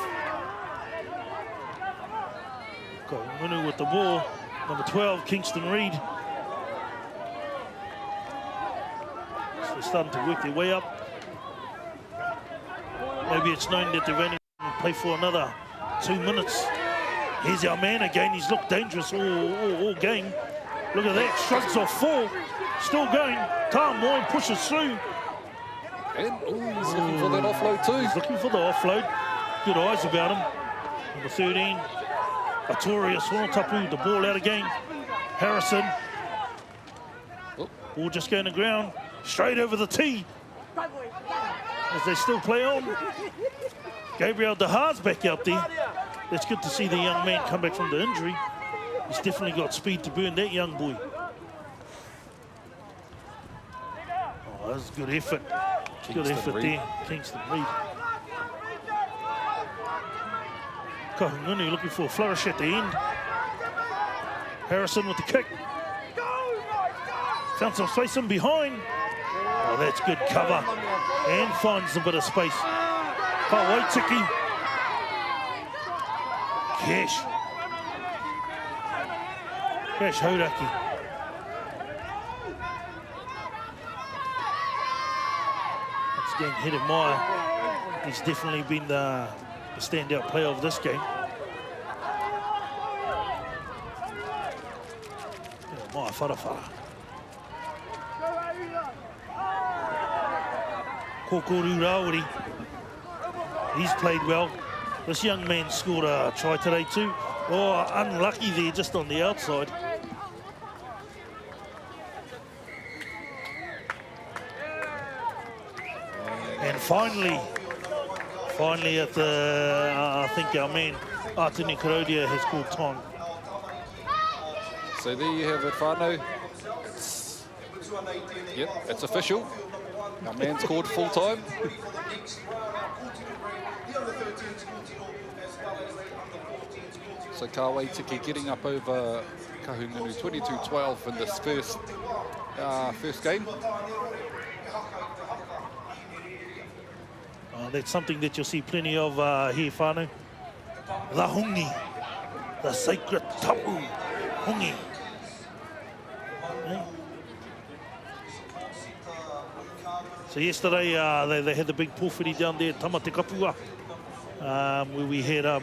Kahungunu with the ball. Number 12, Kingston Reid. So they're starting to work their way up. Maybe it's known that they've only played for another 2 minutes. Here's our man again. He's looked dangerous all game. Look at that. Shrugs off 4. Still going. Moy pushes through. And he's looking for that offload too. He's looking for the offload. Good eyes about him. Number 13, Atoria Swanatapu. The ball out again. Harrison. Ball just going to ground. Straight over the tee. As they still play on. Gabriel DeHaar's back out there. It's good to see the young man come back from the injury. He's definitely got speed to burn that young boy. Oh, that's good effort. Good effort there, Kingston Reid. Kahungunu looking for a flourish at the end. Harrison with the kick. Found some space in behind. Oh, that's good cover. And finds a bit of space. Waitiki. Cash Hodaki. Once again, Hedon Meyer. He's definitely been the standout player of this game. Meyer wharawhara. Kokoru Rawiri. He's played well. This young man scored a try today too. Oh, unlucky there, just on the outside. And finally at the, I think our man, Atene Kurodia has called time. So there you have it, whānau. Yep, it's official. Our man's called full time. The under 13s kōtiro as well as the under 14s. So Kawaitiki getting up over Kahungunu 22-12 in this first game. That's something that you'll see plenty of here, whānau. The hongi, the sacred tapu hongi. Eh? So yesterday they had the big pōwhiri down there at Tamatekapua, where we had our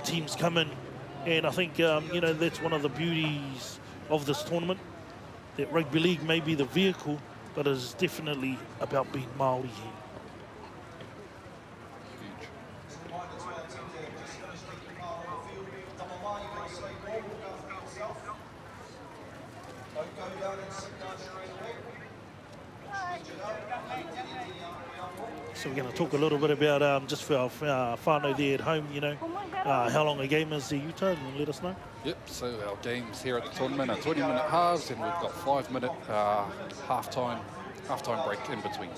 teams come in, and I think you know, that's one of the beauties of this tournament, that rugby league may be the vehicle, but it is definitely about being Maori here. So we're going to talk a little bit about, just for our whānau there at home, you know, how long a game is there, Utah, and let us know. Yep, so our games here at the tournament are 20-minute halves, and we've got 5-minute half-time break in between.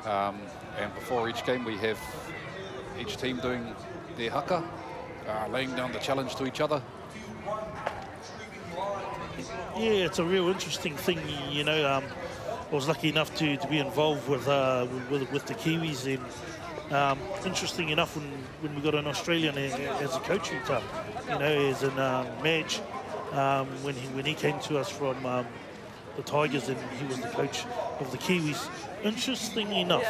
And before each game, we have each team doing their haka, laying down the challenge to each other. Yeah, it's a real interesting thing, you know. I was lucky enough to be involved with the Kiwis, and interesting enough, when we got an Australian as a coach, you know, as in Madge, when he came to us from the Tigers, and he was the coach of the Kiwis. Interesting enough,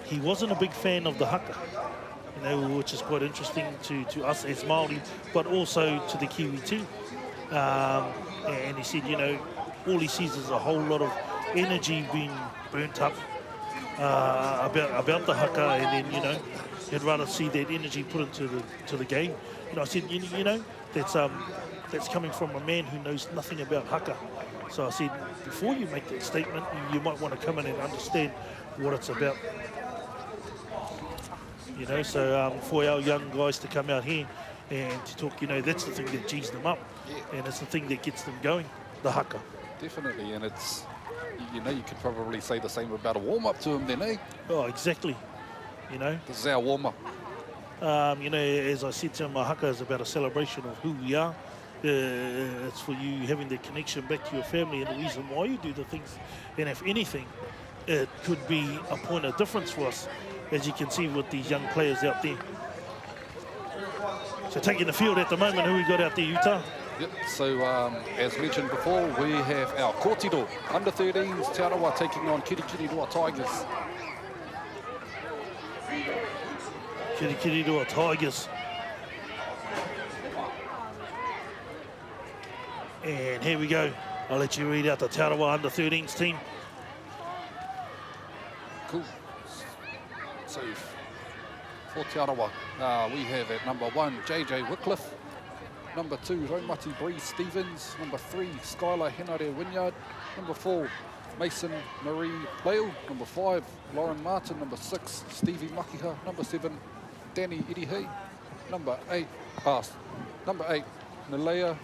he wasn't a big fan of the haka, you know, which is quite interesting to us as Maori, but also to the Kiwi team. And he said, you know, all he sees is a whole lot of energy being burnt up about the haka, and then, you know, he'd rather see that energy put into the game. You know, I said, you know, that's coming from a man who knows nothing about haka. So I said, before you make that statement, you might want to come in and understand what it's about. You know, so for our young guys to come out here and to talk, you know, that's the thing that G's them up, and it's the thing that gets them going, the haka. Definitely, and it's, you know, you could probably say the same about a warm-up to him then, eh? Oh, exactly. You know, This is our warm-up. you know, as I said to him, haka is about a celebration of who we are. It's for you having the connection back to your family and the reason why you do the things. And if anything, it could be a point of difference for us, as you can see with these young players out there. So taking the field at the moment, who we got out there, Utah? Yep, so as mentioned before, we have our kōtiro under-13s, Te Arawa taking on Kirikiriroa Tigers. Kirikiriroa Tigers. And here we go. I'll let you read out the Te Arawa under-13s team. Cool. So for Te Arawa, we have at number 1, JJ Wycliffe. Number 2, Raumati Bree Stevens. Number 3, Skylar Henare Wynyard. Number 4, Mason Marie Leo. Number 5, Lauren Martin. Number 6, Stevie Makiha. Number 7, Danny Irihe. Number 8, Nalea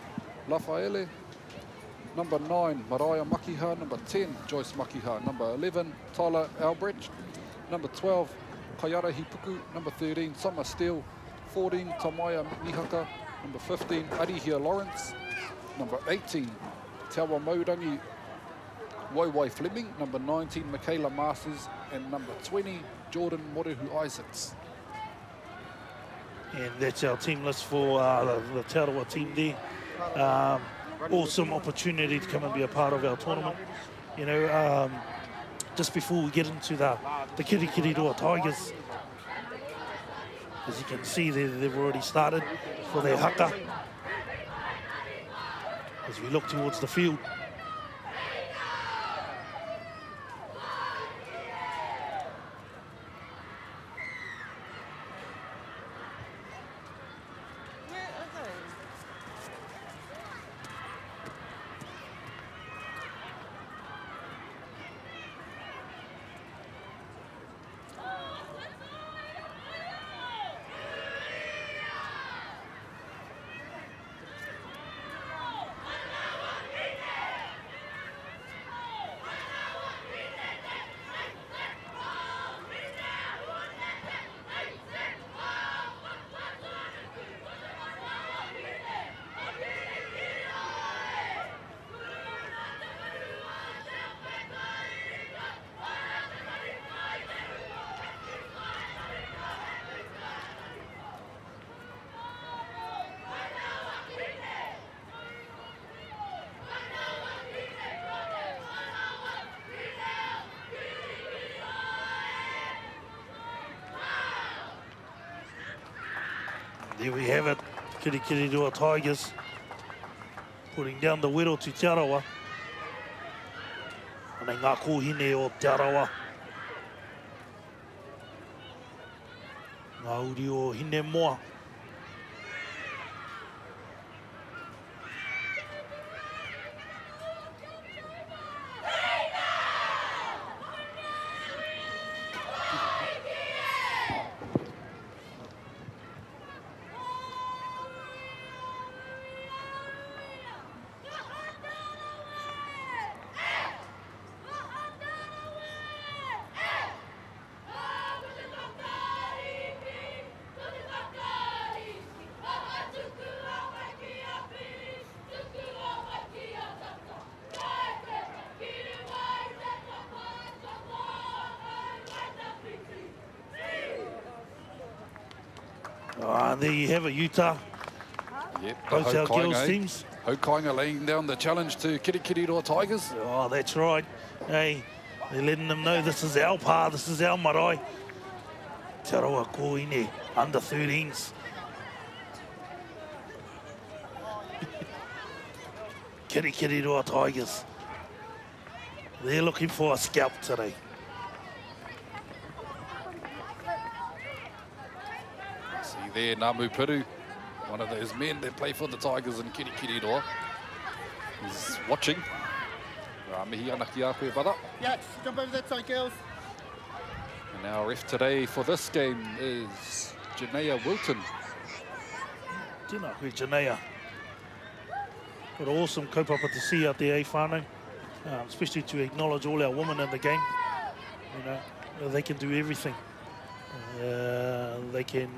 Lafaele. Number 9, Mariah Makiha. Number 10, Joyce Makiha. Number 11, Tyler Albrecht. Number 12, Kaiara Hipuku. Number 13, Summer Steele. 14, Tamaya Mihaka. Number 15, Arihia Lawrence. Number 18, Tawa Maurangi Waiwai Fleming. Number 19, Michaela Masters. And number 20, Jordan Morehu Isaacs. And that's our team list for the Te Arawa team there. Awesome opportunity to come and be a part of our tournament. You know, just before we get into the Kirikiriroa Tigers, as you can see, they've already started for their haka as we look towards the field. There we have it. Kirikiriroa Tigers putting down the wero to Te Arawa. Anei ngā kōhine o Te Arawa. Ngā uri o hine moa. There you have it, Utah. Yep, Both our girls' teams. Haukainga laying down the challenge to Kirikiriroa Tigers. Oh, that's right. Hey, they're letting them know this is our pa, this is our marae. Te Arawa Koine, under 13s. Kirikiriroa Tigers. They're looking for a scalp today. See there, Namu Piru, one of those men that play for the Tigers in Kirikiriroa. He's watching. Mihi ana ki a koe wara. Yes, jump over that side, girls. And our ref today for this game is Janaea Wilton. Tēnā koe, Janaea. What an awesome kaupapa to see out there, whānau. Especially to acknowledge all our women in the game. You know, they can do everything. They can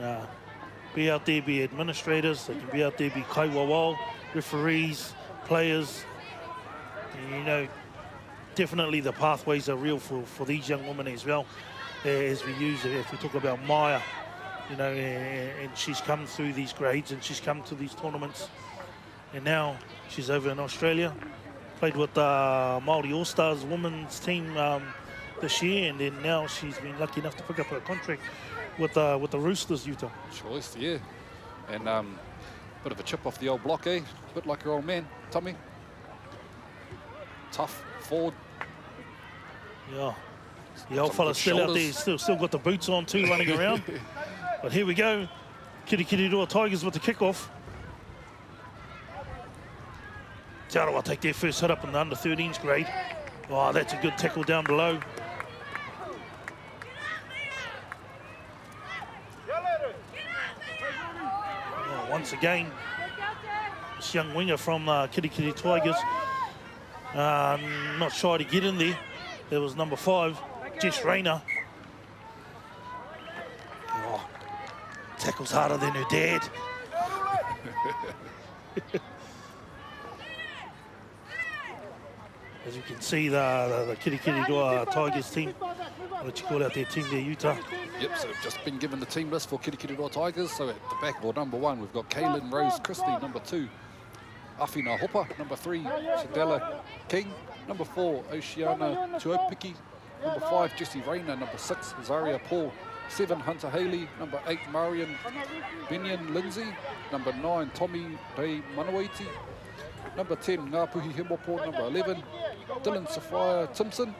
be out there, be administrators. They can be out there, be kaiwawao, referees, players. And, you know, definitely the pathways are real for these young women as well. As we use it, if we talk about Maya, you know, and she's come through these grades and she's come to these tournaments. And now she's over in Australia. Played with the Maori All-Stars women's team this year, and then now she's been lucky enough to pick up her contract with the Roosters, Utah. Choice, yeah. And bit of a chip off the old block, eh? Bit like your old man, Tommy. Tough forward. Yeah. The old fella's still out there, still got the boots on too, running around. But here we go. Kirikiriroa Tigers with the kickoff. Te Arawa take their first hit up in the under 13s grade. Oh, that's a good tackle down below. Oh, once again, this young winger from Kirikiri Tigers, not shy to get in there. There was number 5, Jess Rayner. Oh, tackles harder than her dad. As you can see, the Kirikiriroa Tigers team, what you call out their team there, Utah. Yep, so we've just been given the team list for Kirikiriroa Tigers. So at the backboard, number 1, we've got Kaylin Rose Christie. Number 2, Awhina Hopa. Number 3, Shadella King. Number 4, Oceana Tuopiki. Number 5, Jessie Rayner. Number 6, Zaria Paul. 7, Hunter Haley. Number 8, Marion Binion Lindsay. Number 9, Tommy Ray Manawaiti. Number 10, Ngāpuhi Himopo. Number 11, Dylan Sophia Timson.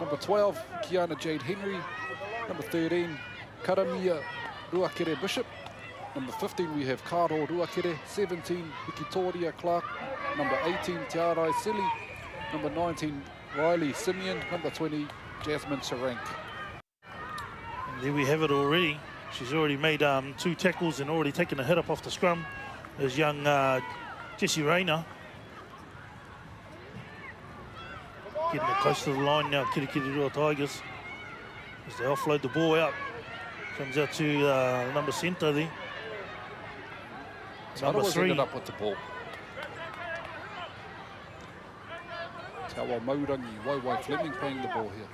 Number 12, Kiana Jade Henry. Number 13, Karamia Ruakere Bishop. Number 15, we have Karo Ruakere. 17, Hikitoria Clark. Number 18, Tiarai Silly. Number 19, Riley Simeon. Number 20, Jasmine Sarank. And there we have it already. She's already made 2 tackles and already taken a hit up off the scrum. There's young Jessie Rayner. Getting it close to the line now, Kirikiriroa Tigers. As they offload the ball out. Comes out to number centre there. Number 3. Ended up with the ball. Tawa Maurangi, Waiwai Fleming playing the ball here.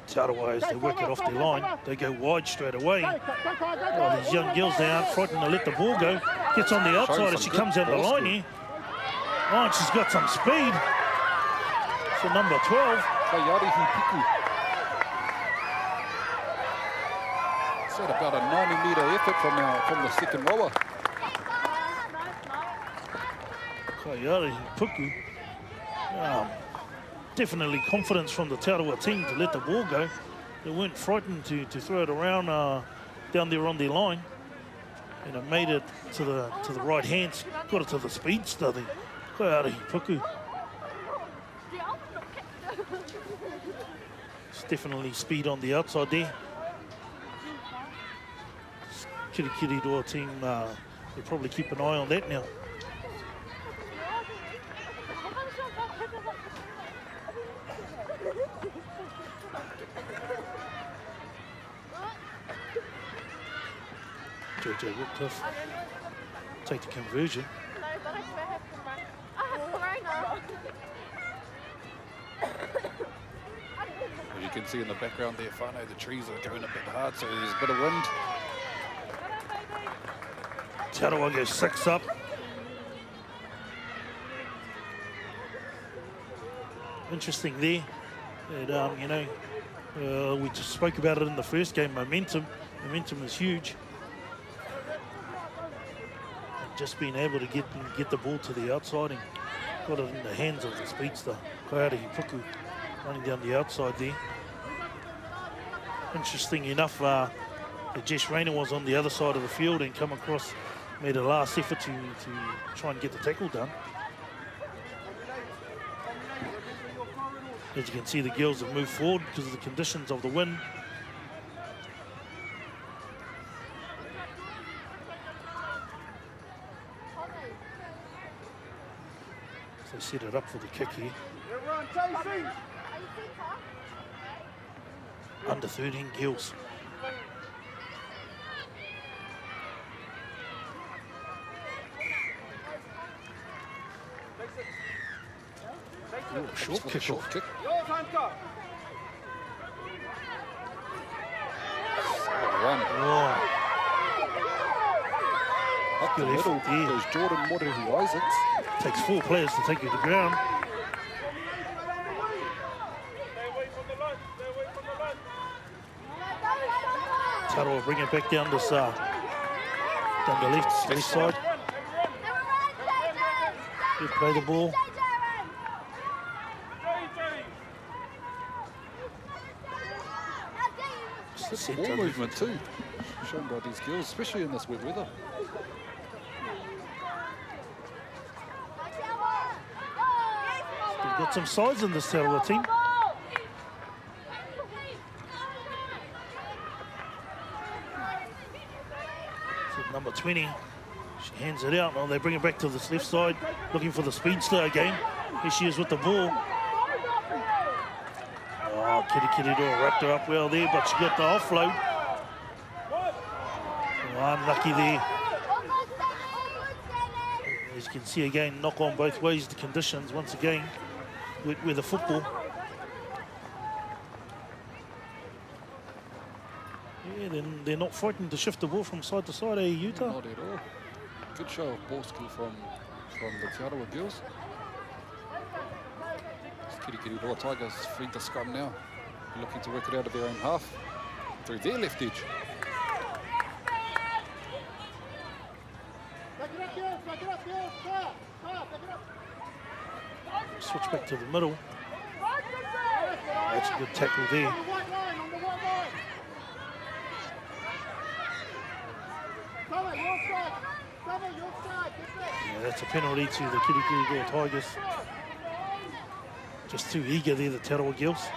Te Arawa, as they work it off their line, they go wide straight away. Oh, these young girls, they aren't frightened to let the ball go. Gets on the outside as she comes out the line here. Oh, and she's got some speed for number 12. Is that about a 90-metre effort from the second rower? Kaiare Puku. Definitely confidence from the Te Arawa team to let the ball go. They weren't frightened to throw it around down there on their line. And it made it to the right hands. Got it to the speedster there. Kaiare Puku. It's definitely speed on the outside there. Kirikiriroa team, they'll probably keep an eye on that now. JJ Woodcliffe take the conversion. As you can see in the background there, whānau, the trees are going a bit hard, so there's a bit of wind. Te Arawa goes 6 up. Interesting there. And, you know, we just spoke about it in the first game, momentum. Momentum is huge. Just being able to get the ball to the outside and got it in the hands of the speedster. Kaiare Puku running down the outside there. Interesting enough, Jess Rayner was on the other side of the field and come across, made a last effort to try and get the tackle done. As you can see, the girls have moved forward because of the conditions of the wind. So set it up for the kick here. Under 13 girls. Ooh, short kick off. Kick. Run. Oh, Up the good middle effort there. goes Jordan Morehu Isaacs. Takes 4 players to take you to ground. Te Arawa bring it back down this down the left side. Good play the ball. Good ball movement too, shown by these girls, especially in this wet weather. They've got some size in this Te Arawa team. So number 20, she hands it out. Now they bring it back to this left side, looking for the speedster again. Here she is with the ball. Oh, Kirikiriroa wrapped her up well there, but she got the offload. Oh, unlucky there. As you can see again, knock on both ways, the conditions once again with the football. Yeah, then they're not frightened to shift the ball from side to side, Utah? Not at all. Good show of ball skill from the Te Arawa girls. Kirikiriroa Tigers free to scrum now. They're looking to work it out of their own half through their left edge. Switch back to the middle. That's a good tackle there. Yeah, that's a penalty to the Kirikiriroa Tigers. Just too eager there, the Te Arawa girls.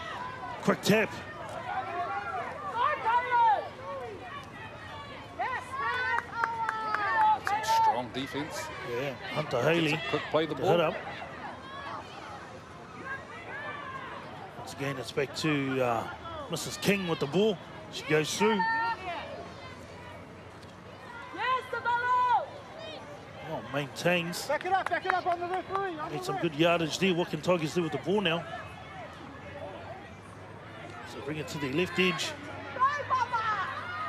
Quick tap. That's some strong defense. Yeah, Hunter Haley. Quick play the to ball. hit up. Once again, it's back to Mrs. King with the ball. She goes through. Oh, maintains. Back it up on the referee. Need some good yardage there. What can Tigers do with the ball now? So bring it to the left edge.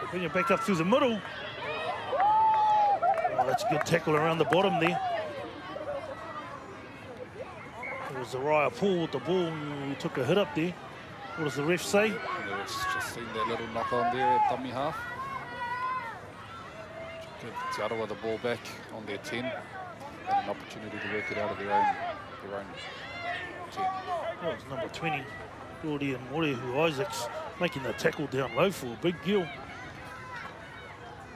They bring it back up through the middle. Oh, that's a good tackle around the bottom there. It was Zariah Paul with the ball who took a hit up there. What does the ref say? The ref's just seen that little knock on there at dummy half. Give Te Arawa the ball back on their 10 and an opportunity to work it out of their own 10. That was number 20, Gordy and Morehu Isaacs, making the tackle down low for a big girl.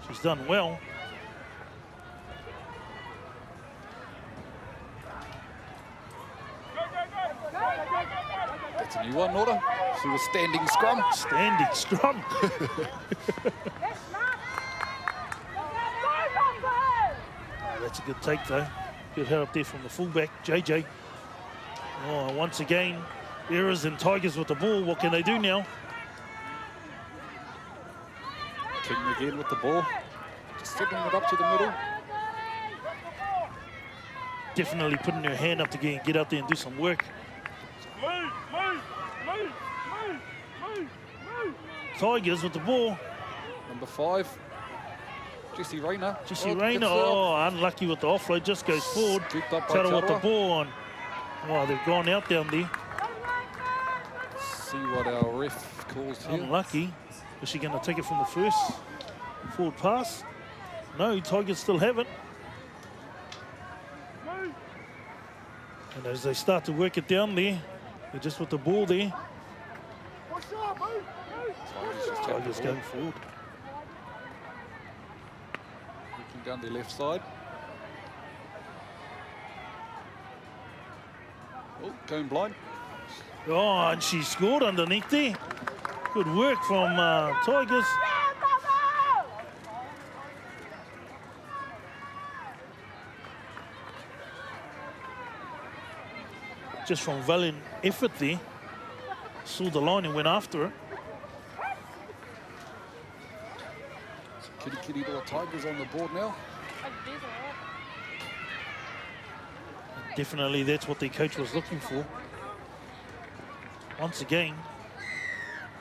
She's done well. That's a new one, Nora. She was standing scrum. Standing scrum. That's a good take though. Good head up there from the fullback, JJ. Oh, once again, Errors and Tigers with the ball. What can they do now? King again with the ball. Just sending it up to the middle. Definitely putting her hand up to get out there and do some work. Tigers with the ball. Number 5, Jessie Rayner. Jessie Rayner, oh, unlucky with the offload, just goes forward. Scooped up by Tara with the Tarawa. ball on. Oh, they've gone out down there. See what our ref calls here. Unlucky. Is she going to take it from the first forward pass? No, Tigers still have it. And as they start to work it down there, they're just with the ball there. Tigers going forward. Looking down the left side. Oh, going blind. Oh, and she scored underneath there. Good work from Tigers. Just from valiant effort there. Saw the line and went after it. Kitty to Tigers on the board now. Definitely that's what their coach was looking for. Once again,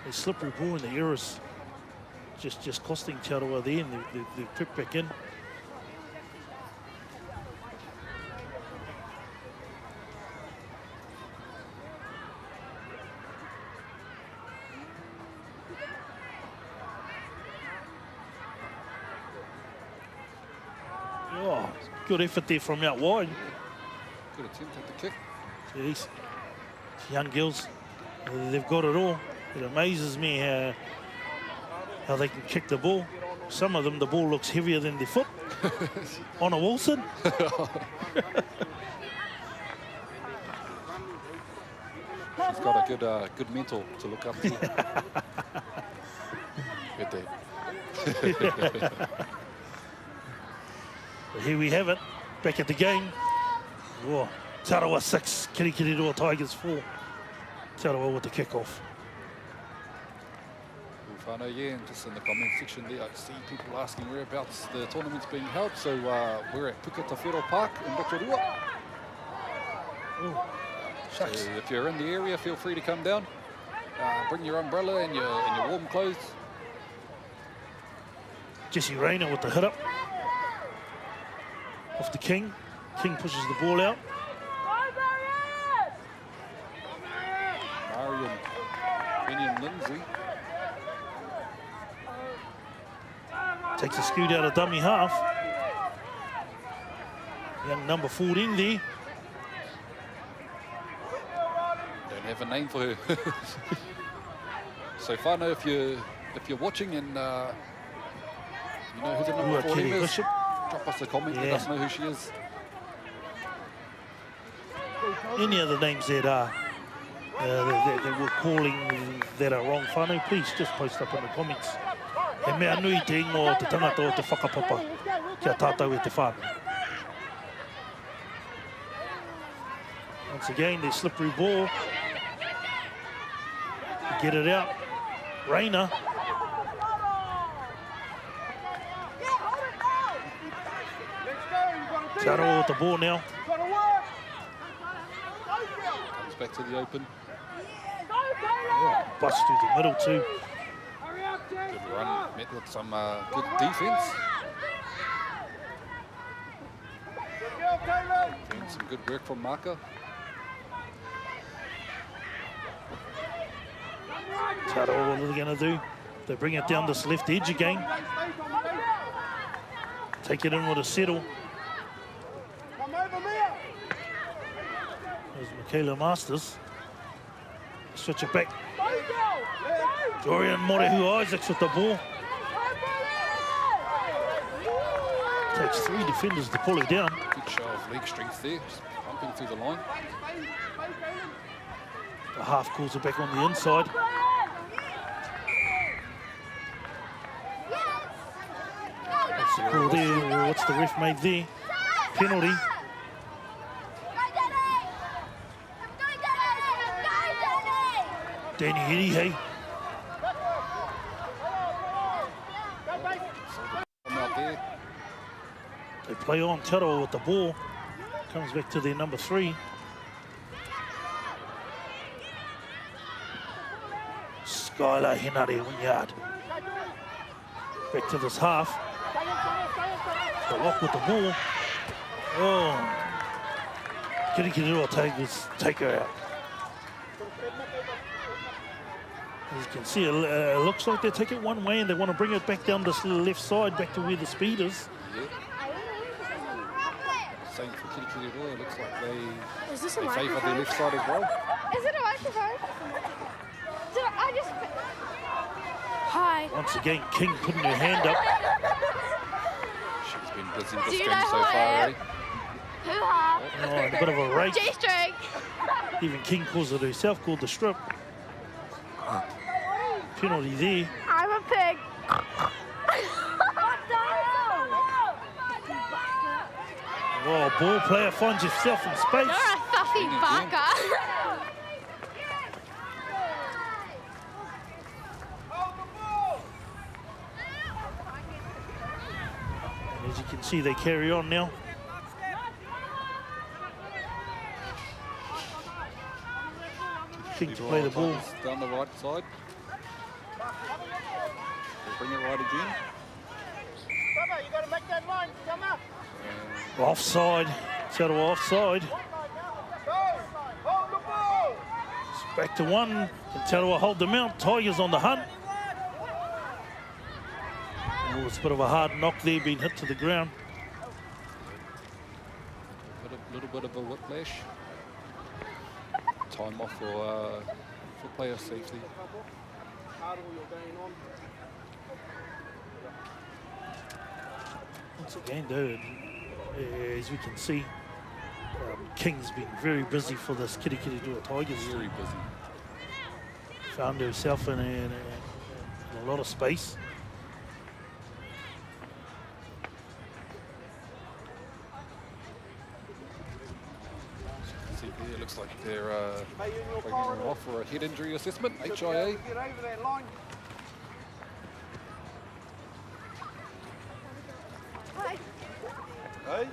a slippery ball in the errors. Just costing Te Arawa there, and they crept back in. Oh, good effort there from out wide. Good attempt at the kick. Jeez. Young girls, they've got it all. It amazes me how they can kick the ball. Some of them, the ball looks heavier than their foot. Honor Wilson. She's got a good mental to look up to. Good day. But here we have it, back at the game. Oh, Te Arawa 6, Kirikiriroa Tigers 4. Te Arawa with the kickoff. Whānau, yeah, and just in the comment section there, I see people asking whereabouts the tournament's being held. So we're at Puketawhero Park in Rotorua. Oh, So shucks. if you're in the area, feel free to come down. Bring your umbrella and your warm clothes. Jessie Rayner with the hit up. Off the King. King pushes the ball out. Marion, Benny and Lindsay. Takes a scoot out of dummy half. Young number 14 there. Don't have a name for her. So whānau, if you're watching and you know who the number 14 Kerry is, Bishop. drop us a comment, let Yeah. us know who she is. Any other names that we're calling that are wrong, whānau, please just post up in the comments. He mea nui te ingo o te tangata o te whakapapa kia tātou e te whānau. Once again, their slippery ball. Get it out. Rayner. Te Arawa with the ball now. Comes back to the open. Oh, bust through the middle too. Good run, met with some good defense. Doing some good work from Maka. Te Arawa, what are they going to do? They bring it down this left edge again. Take it in with a settle. Come over, Mia. There's Michaela Masters. Switch it back. Dorian Morehu Isaacs with the ball. Takes 3 defenders to pull it down. Good show of leg strength there, just bumping through the line. The half calls it back on the inside. What's the call there? What's the ref made there? Penalty. Danny Eddie, hey. Come out there. They play on Taro with the ball. Comes back to their number 3. Skylar Henare, 1 yard. Back to this half. The lock with the ball. Oh. Kirikiriroa Tigers take her out. As you can see, it looks like they take it one way and they want to bring it back down this left side, back to where the speed is. Yeah. Same for Kirikiriroa, it looks like Is this a they favour microphone? their left side as well. Is it a microphone? Did I just... Hi. Once again, King putting her hand up. She's been busy Do this you game know so who I far, am? eh? Hoo-ha. Oh, and a bit of a rake. G-string. Even King calls it herself, called the strip. Penalty there. I'm a pig. Oh, ball player finds himself in space. You're a fucking barker. And as you can see, they carry on now. King to play the ball. Down the right side. We'll bring it right again. Brother, you got to make that line. Come up. Offside. Settle offside. Go. Hold the ball. It's back to 1. Can Tarawā hold them out. Tigers on the hunt. Oh, it's a bit of a hard knock there, being hit to the ground. Little bit of a whiplash. Time off for player safety. Once again, though, as we can see, King's been very busy for this Kirikiriroa Tigers. Very busy. Found herself in a lot of space. See there, looks like they're bringing her off for a head injury assessment, HIA. Get over that line. Hey?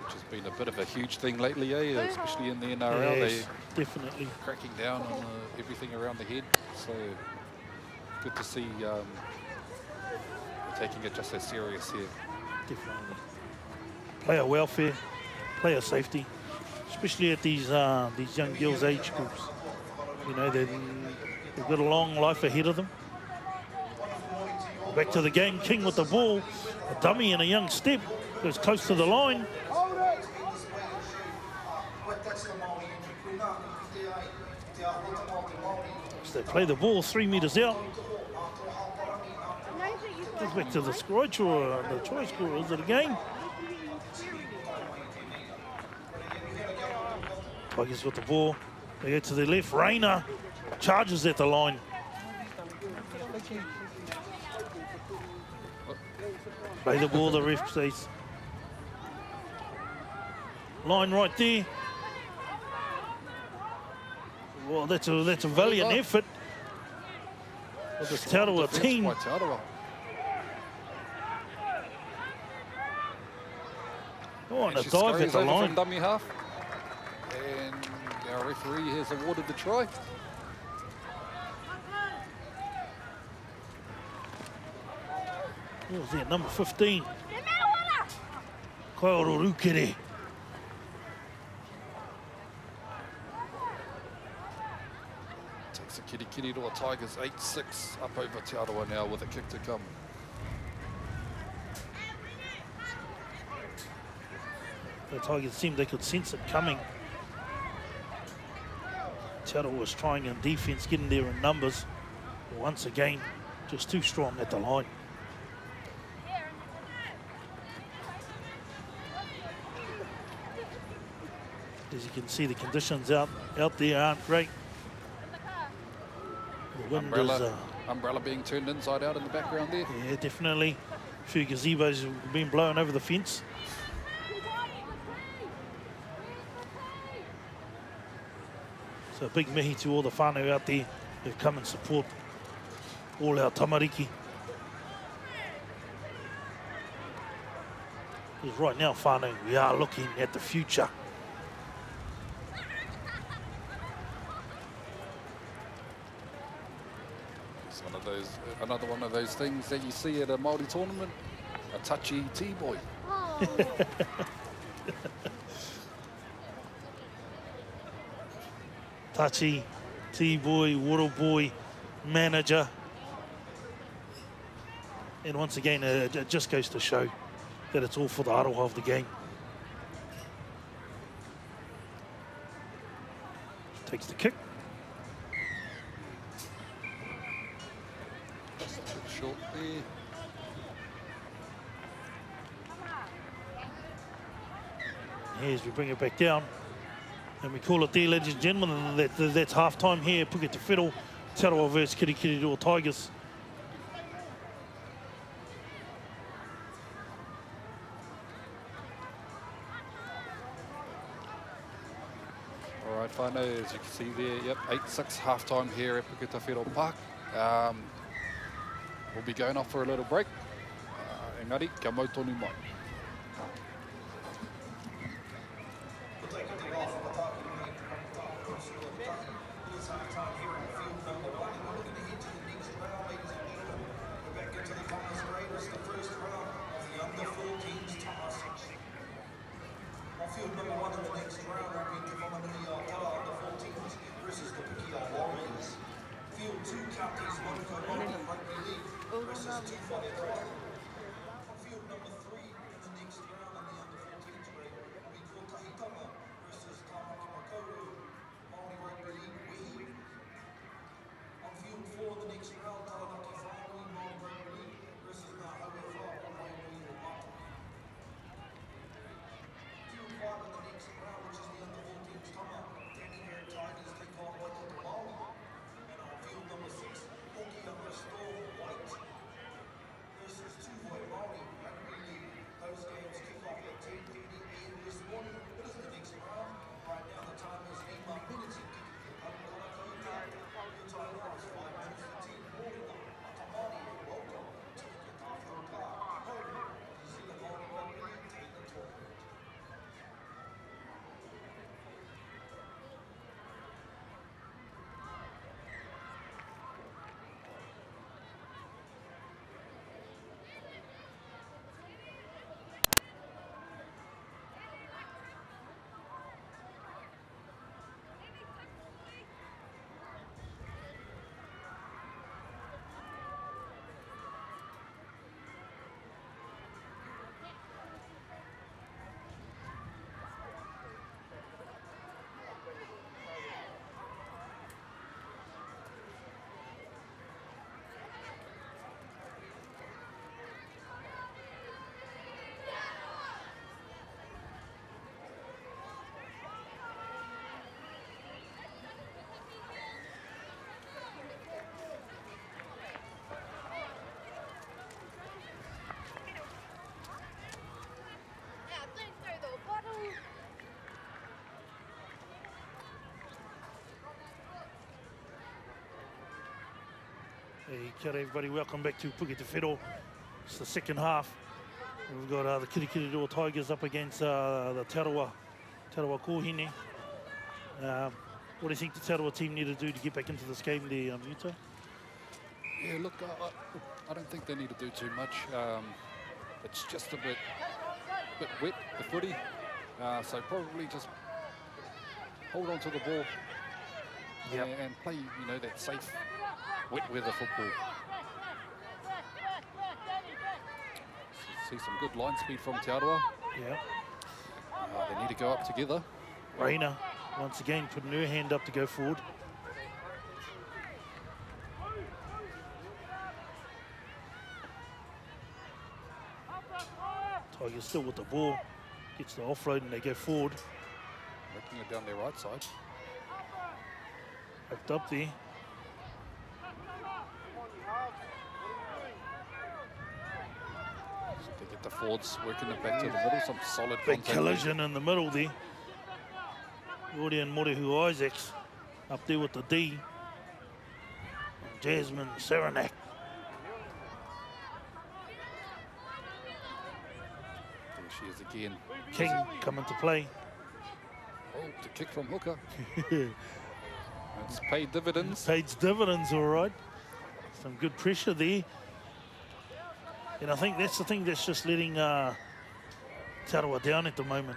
Which has been a bit of a huge thing lately, especially in the NRL. Yes, definitely. They're cracking down on everything around the head. So good to see they're taking it just as serious here. Definitely. Player welfare, player safety, especially at these young girls' age groups. You know, they've got a long life ahead of them. Back to the game, King with the ball. A dummy and a young step. Goes close to the line. So they play the ball 3 metres out. Goes back to the scorer, the try scorers of the game. Tigers with the ball. They go to the left. Rayner charges at the line. Play the ball, the ref says. Line right there. Well, that's a valiant effort of this Tarawā team. By Tarawā. Oh, and a She dive at scurries the over line. from dummy half. And our referee has awarded the try. What was that, number 15? Kaoro Rukere. Takes the Kirikiriroa Tigers 8-6 up over Te Aroha now with a kick to come. The Tigers seemed they could sense it coming. Taro was trying in defence, getting there in numbers. But once again, just too strong at the line. As you can see, the conditions out there aren't great. The wind is... Umbrella being turned inside out in the background there. Yeah, definitely. A few gazebos have been blown over the fence. So a big mihi to all the whānau out there who've come and support all our tamariki. Because right now, whānau, we are looking at the future. It's one of those, another one of those things that you see at a Māori tournament, a touchy T-boy. Tachi, T-boy, water boy, manager. And once again, it just goes to show that it's all for the aroha of the game. Takes the kick. Just a bit short there. As we bring it back down. And we call it there, ladies and gentlemen, and that's half-time here. Puke Te Whero, Tarawa versus Kirikiri Tigers. All right, whānau, as you can see there, yep, 8-6 half-time here at Puke Te Whero Park. We'll be going off for a little break. Engari, kia mau tonu mai. Field number 1 in the next round will be Te Whanganui Tara under 14s versus the Pukia Warriors. Field 2 counties Monaco Māori Rugby League versus Te Whanganui. On field number 3 in the next round in the under 14s grade will be Kotahitanga versus Tamaki Makaurau Māori Rugby League Wehi. On field 4 in the next round, Taranaki Whānui Māori Rugby League versus Ngā Haue Whā Wainui o Mata. In the next round, which is the under 14s Tama, Danny Hair Tigers take on Waikato Maori. And on field number 6, Hokia Restore White versus Tūhoe Maori Rugby League. Those games kick off at 10:30 a.m. this morning. It is the next round. Right now the time is 8 minutes. Your time now is 5 minutes to 10. Morning, Atamani, welcome to the Katahi Park. Home, New Zealand Māori Rugby League Taylor Tournament. Hey, kia ora everybody, welcome back to Puke Te Whero. It's the second half. We've got the Kirikiri Tigers up against the Tarawa Kohine. What do you think the Tarawa team need to do to get back into this game there, Muta? Yeah, look, I don't think they need to do too much. It's just a bit wet, the footy. So probably just hold on to the ball and play, you know, that safe wet weather football. See some good line speed from Te Aroa. Yeah. They need to go up together. Raina, once again, putting her hand up to go forward. Tigers still with the ball. Gets the offload and they go forward. Working it down their right side. Hooked up there. So they get the forwards working it back to the middle. Some solid Big contact. collision in the middle there. Yordi and Morehu Isaacs up there with the D. And Jasmine Saranac. There she is again. King coming to play. Oh, the kick from hooker. It's paid dividends. Pays dividends, all right. Some good pressure there. And I think that's the thing that's just letting Tarawa down at the moment.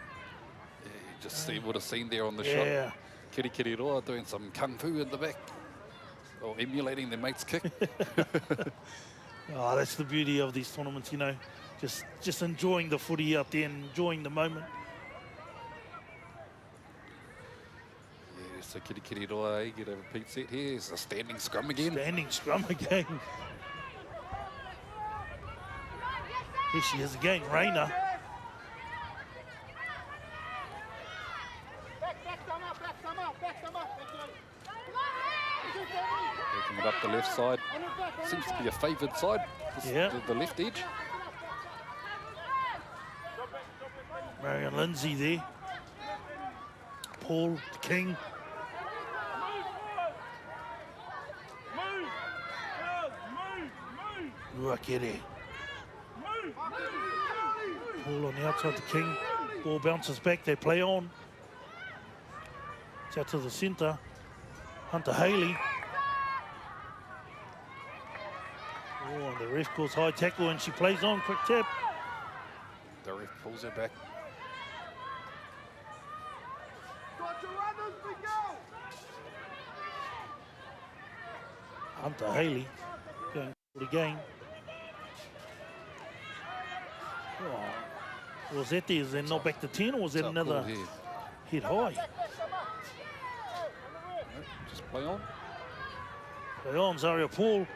Yeah, you just would have seen there on the Yeah. shot. Kiri Roa doing some kung fu in the back. Or emulating their mate's kick. Oh, that's the beauty of these tournaments, you know. Just enjoying the footy out there and enjoying the moment. Yeah, so Kiri Roa, get a repeat set here. It's a standing scrum again. Standing scrum again. Here she is again, Raina. Working it up the left side. Seems to be a favoured side. Yeah. The left edge. Marion Lindsay there. Paul King. Ruakere. Paul on the outside to King. Ball bounces back, they play on. It's out to the centre. Hunter Haley. Oh, and the ref calls high tackle and she plays on, quick tap. The ref pulls her back. Hunter Haley going forward again. Oh, was that there? Is that not back to 10 or was that It's up another call here. hit high? No, just play on. Play on, Zaria Paul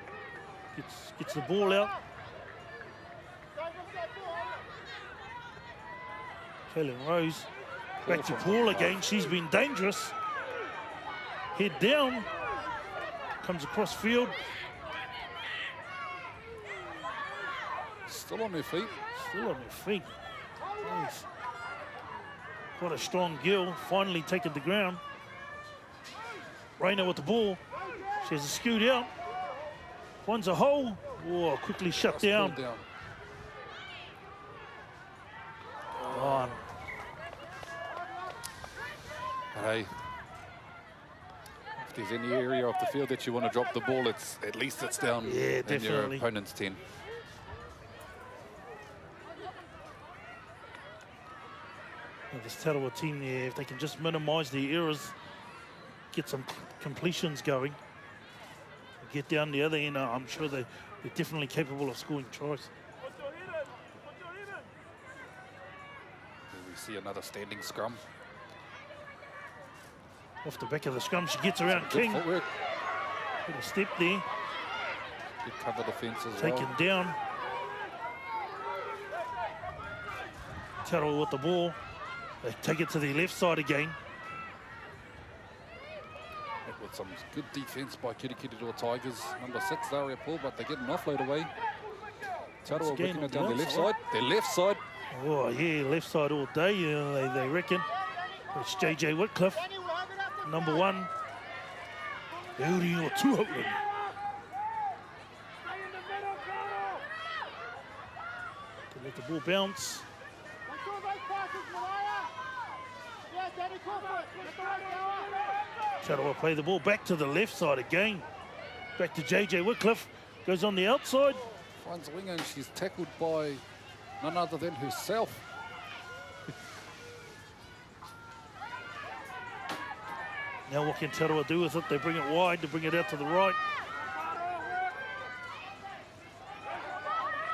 gets the ball out. Kaylin Rose back to Paul again. She's been dangerous. Head down. Comes across field. Still on her feet. Still on her feet. Jeez. Quite a strong girl. Finally taken the ground. Raina with the ball. She has a scoot out. Finds a hole. Oh, quickly shut Just down. pulled down. On. Hey, if there's any area of the field that you want to drop the ball, it's at least it's down Yeah, in your definitely. opponent's 10. Yeah, this Tarawa team there, if they can just minimise the errors, get some completions going, get down the other end, I'm sure they're definitely capable of scoring tries. Here we see another standing scrum. Off the back of the scrum, she gets around Good King. footwork. Little step there, Good cover defence as taken well. down. Tarawa with the ball. They take it to the left side again. With some good defence by Kirikiriroa Tigers. Number 6, Zaria Paul, but they get an offload away. Tarawa again working on it the down their left outside. side. Their left side. Oh yeah, left side all day, they reckon. It's JJ Whitcliffe, number 1. Beauty or 2 open. Can let the ball bounce. Tarawa play the ball back to the left side again. Back to JJ Whitcliffe. Goes on the outside. Finds a winger and she's tackled by none other than herself. Now what can Tarawa do with it? They bring it wide, to bring it out to the right.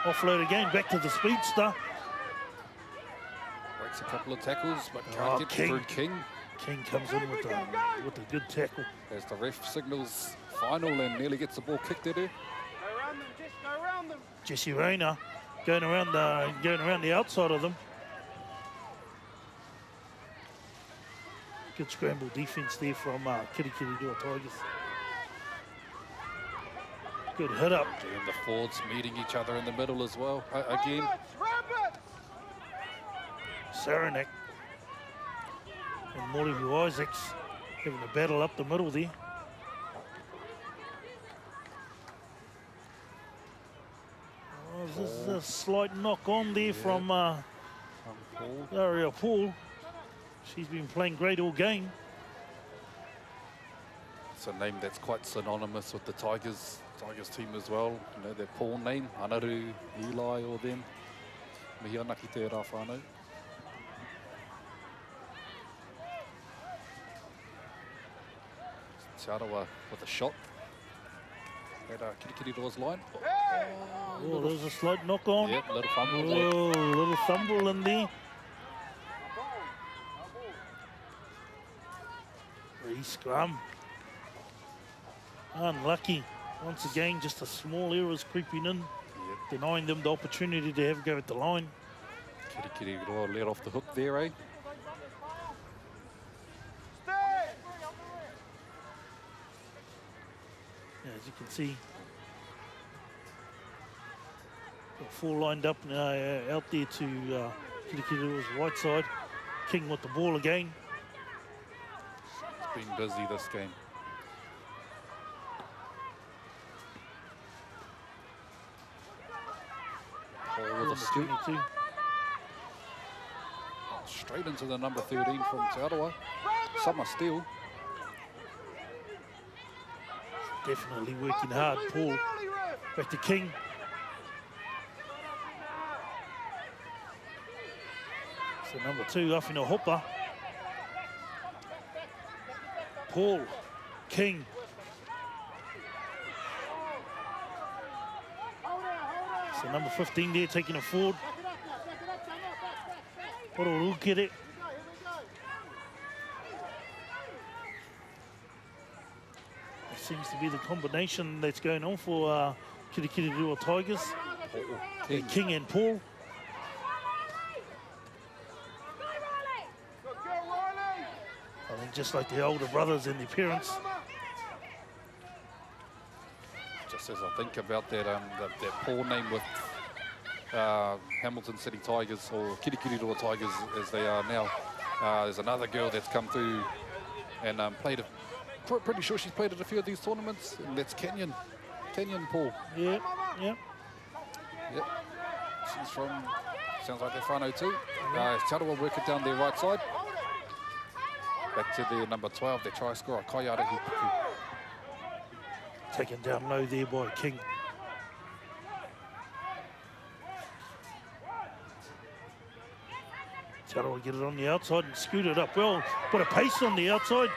Offload again, back to the speedster. Gets a couple of tackles, but Oh, can't get King. through King. King comes in with a good tackle. As the ref signals final and nearly gets the ball kicked at her. Go around them, Jess, go around them. Jesse Rayner going around the outside of them. Good scramble defense there from Kirikiriroa Tigers. Good hit up. And the forwards meeting each other in the middle as well. Again, Rabbits! Saranac and Morihu Isaacs having a battle up the middle there. Oh, this is a slight knock on there from Paul. Aria Paul. She's been playing great all game. It's a name that's quite synonymous with the Tigers team as well. You know, their Paul name, Anaru, Eli or them. Mihi ana ki te rā whānau. Te Arawa with a shot at Kirikiriroa's line. Oh, there's a slight knock on. Yep, little fumble Oh, there. little fumble in there. Scrum. Unlucky. Once again, just a small errors creeping in, denying them the opportunity to have a go at the line. Kirikiriroa let off the hook there, eh? Yeah, as you can see, got four lined up out there to Kirikiriroa's right side. King with the ball again. It's been busy this game. Paul with a scoop. 22. Straight into the number 13 from Te Arawa. Summer steal. Definitely working hard. Paul back to King. So number 2 off in a hopper. Paul, King. So number 15 there taking it forward. Pororukere. It seems to be the combination that's going on for Kirikiriroa Tigers. King and Paul. I think just like the older brothers and their parents. Just as I think about that, that Paul name with Hamilton City Tigers, or Kirikiriroa Tigers as they are now. There's another girl that's come through and played a, pretty sure she's played at a few of these tournaments, and that's Kenyon Paul. Yep, yep. Yep. She's from, sounds like they're whānau too. Te Arawa work it down their right side. Back to the number 12, their try scorer, Kaiara Hipuku. Taken down low there by King. Te Arawa get it on the outside and scoot it up well. Put a pace on the outside.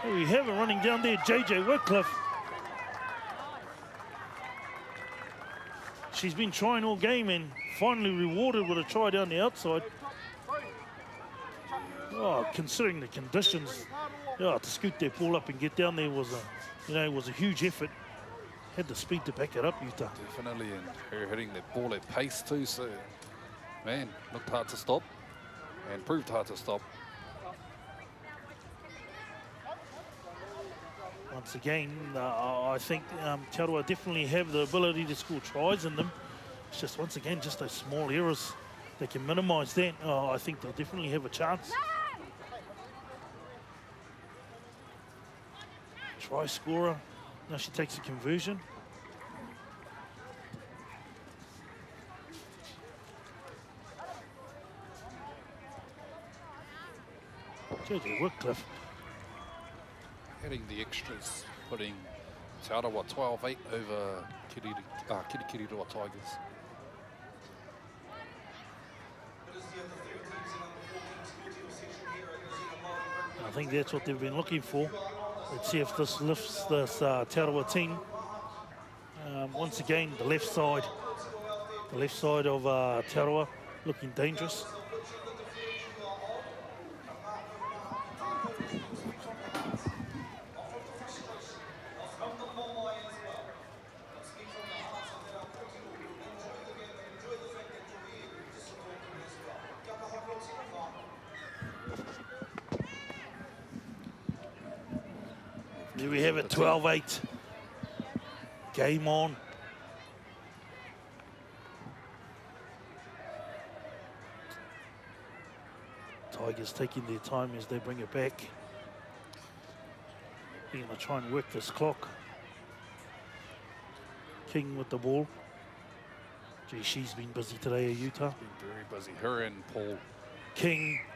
Oh, we have it running down there, JJ Whitcliffe. She's been trying all game and finally rewarded with a try down the outside. Oh, considering the conditions, to scoot their ball up and get down there was a huge effort. Had the speed to back it up, Utah. Definitely, and her hitting that ball at pace too, so, man, looked hard to stop and proved hard to stop. Once again, I think Te Arawa definitely have the ability to score tries in them. It's just, once again, just those small errors. They can minimise that. I think they'll definitely have a chance. Try scorer. Now she takes a conversion. JJ Whitcliffe. Adding the extras, putting Te Arawa 12-8 over Kirikiriroa Tigers. I think that's what they've been looking for. Let's see if this lifts this Te Arawa team. Once again, the left side of Te Arawa looking dangerous. There we have it, 12-8. Game on. Tigers taking their time as they bring it back. They're going to try and work this clock. King with the ball. Gee, she's been busy today, Utah. Been very busy. Her and Paul. King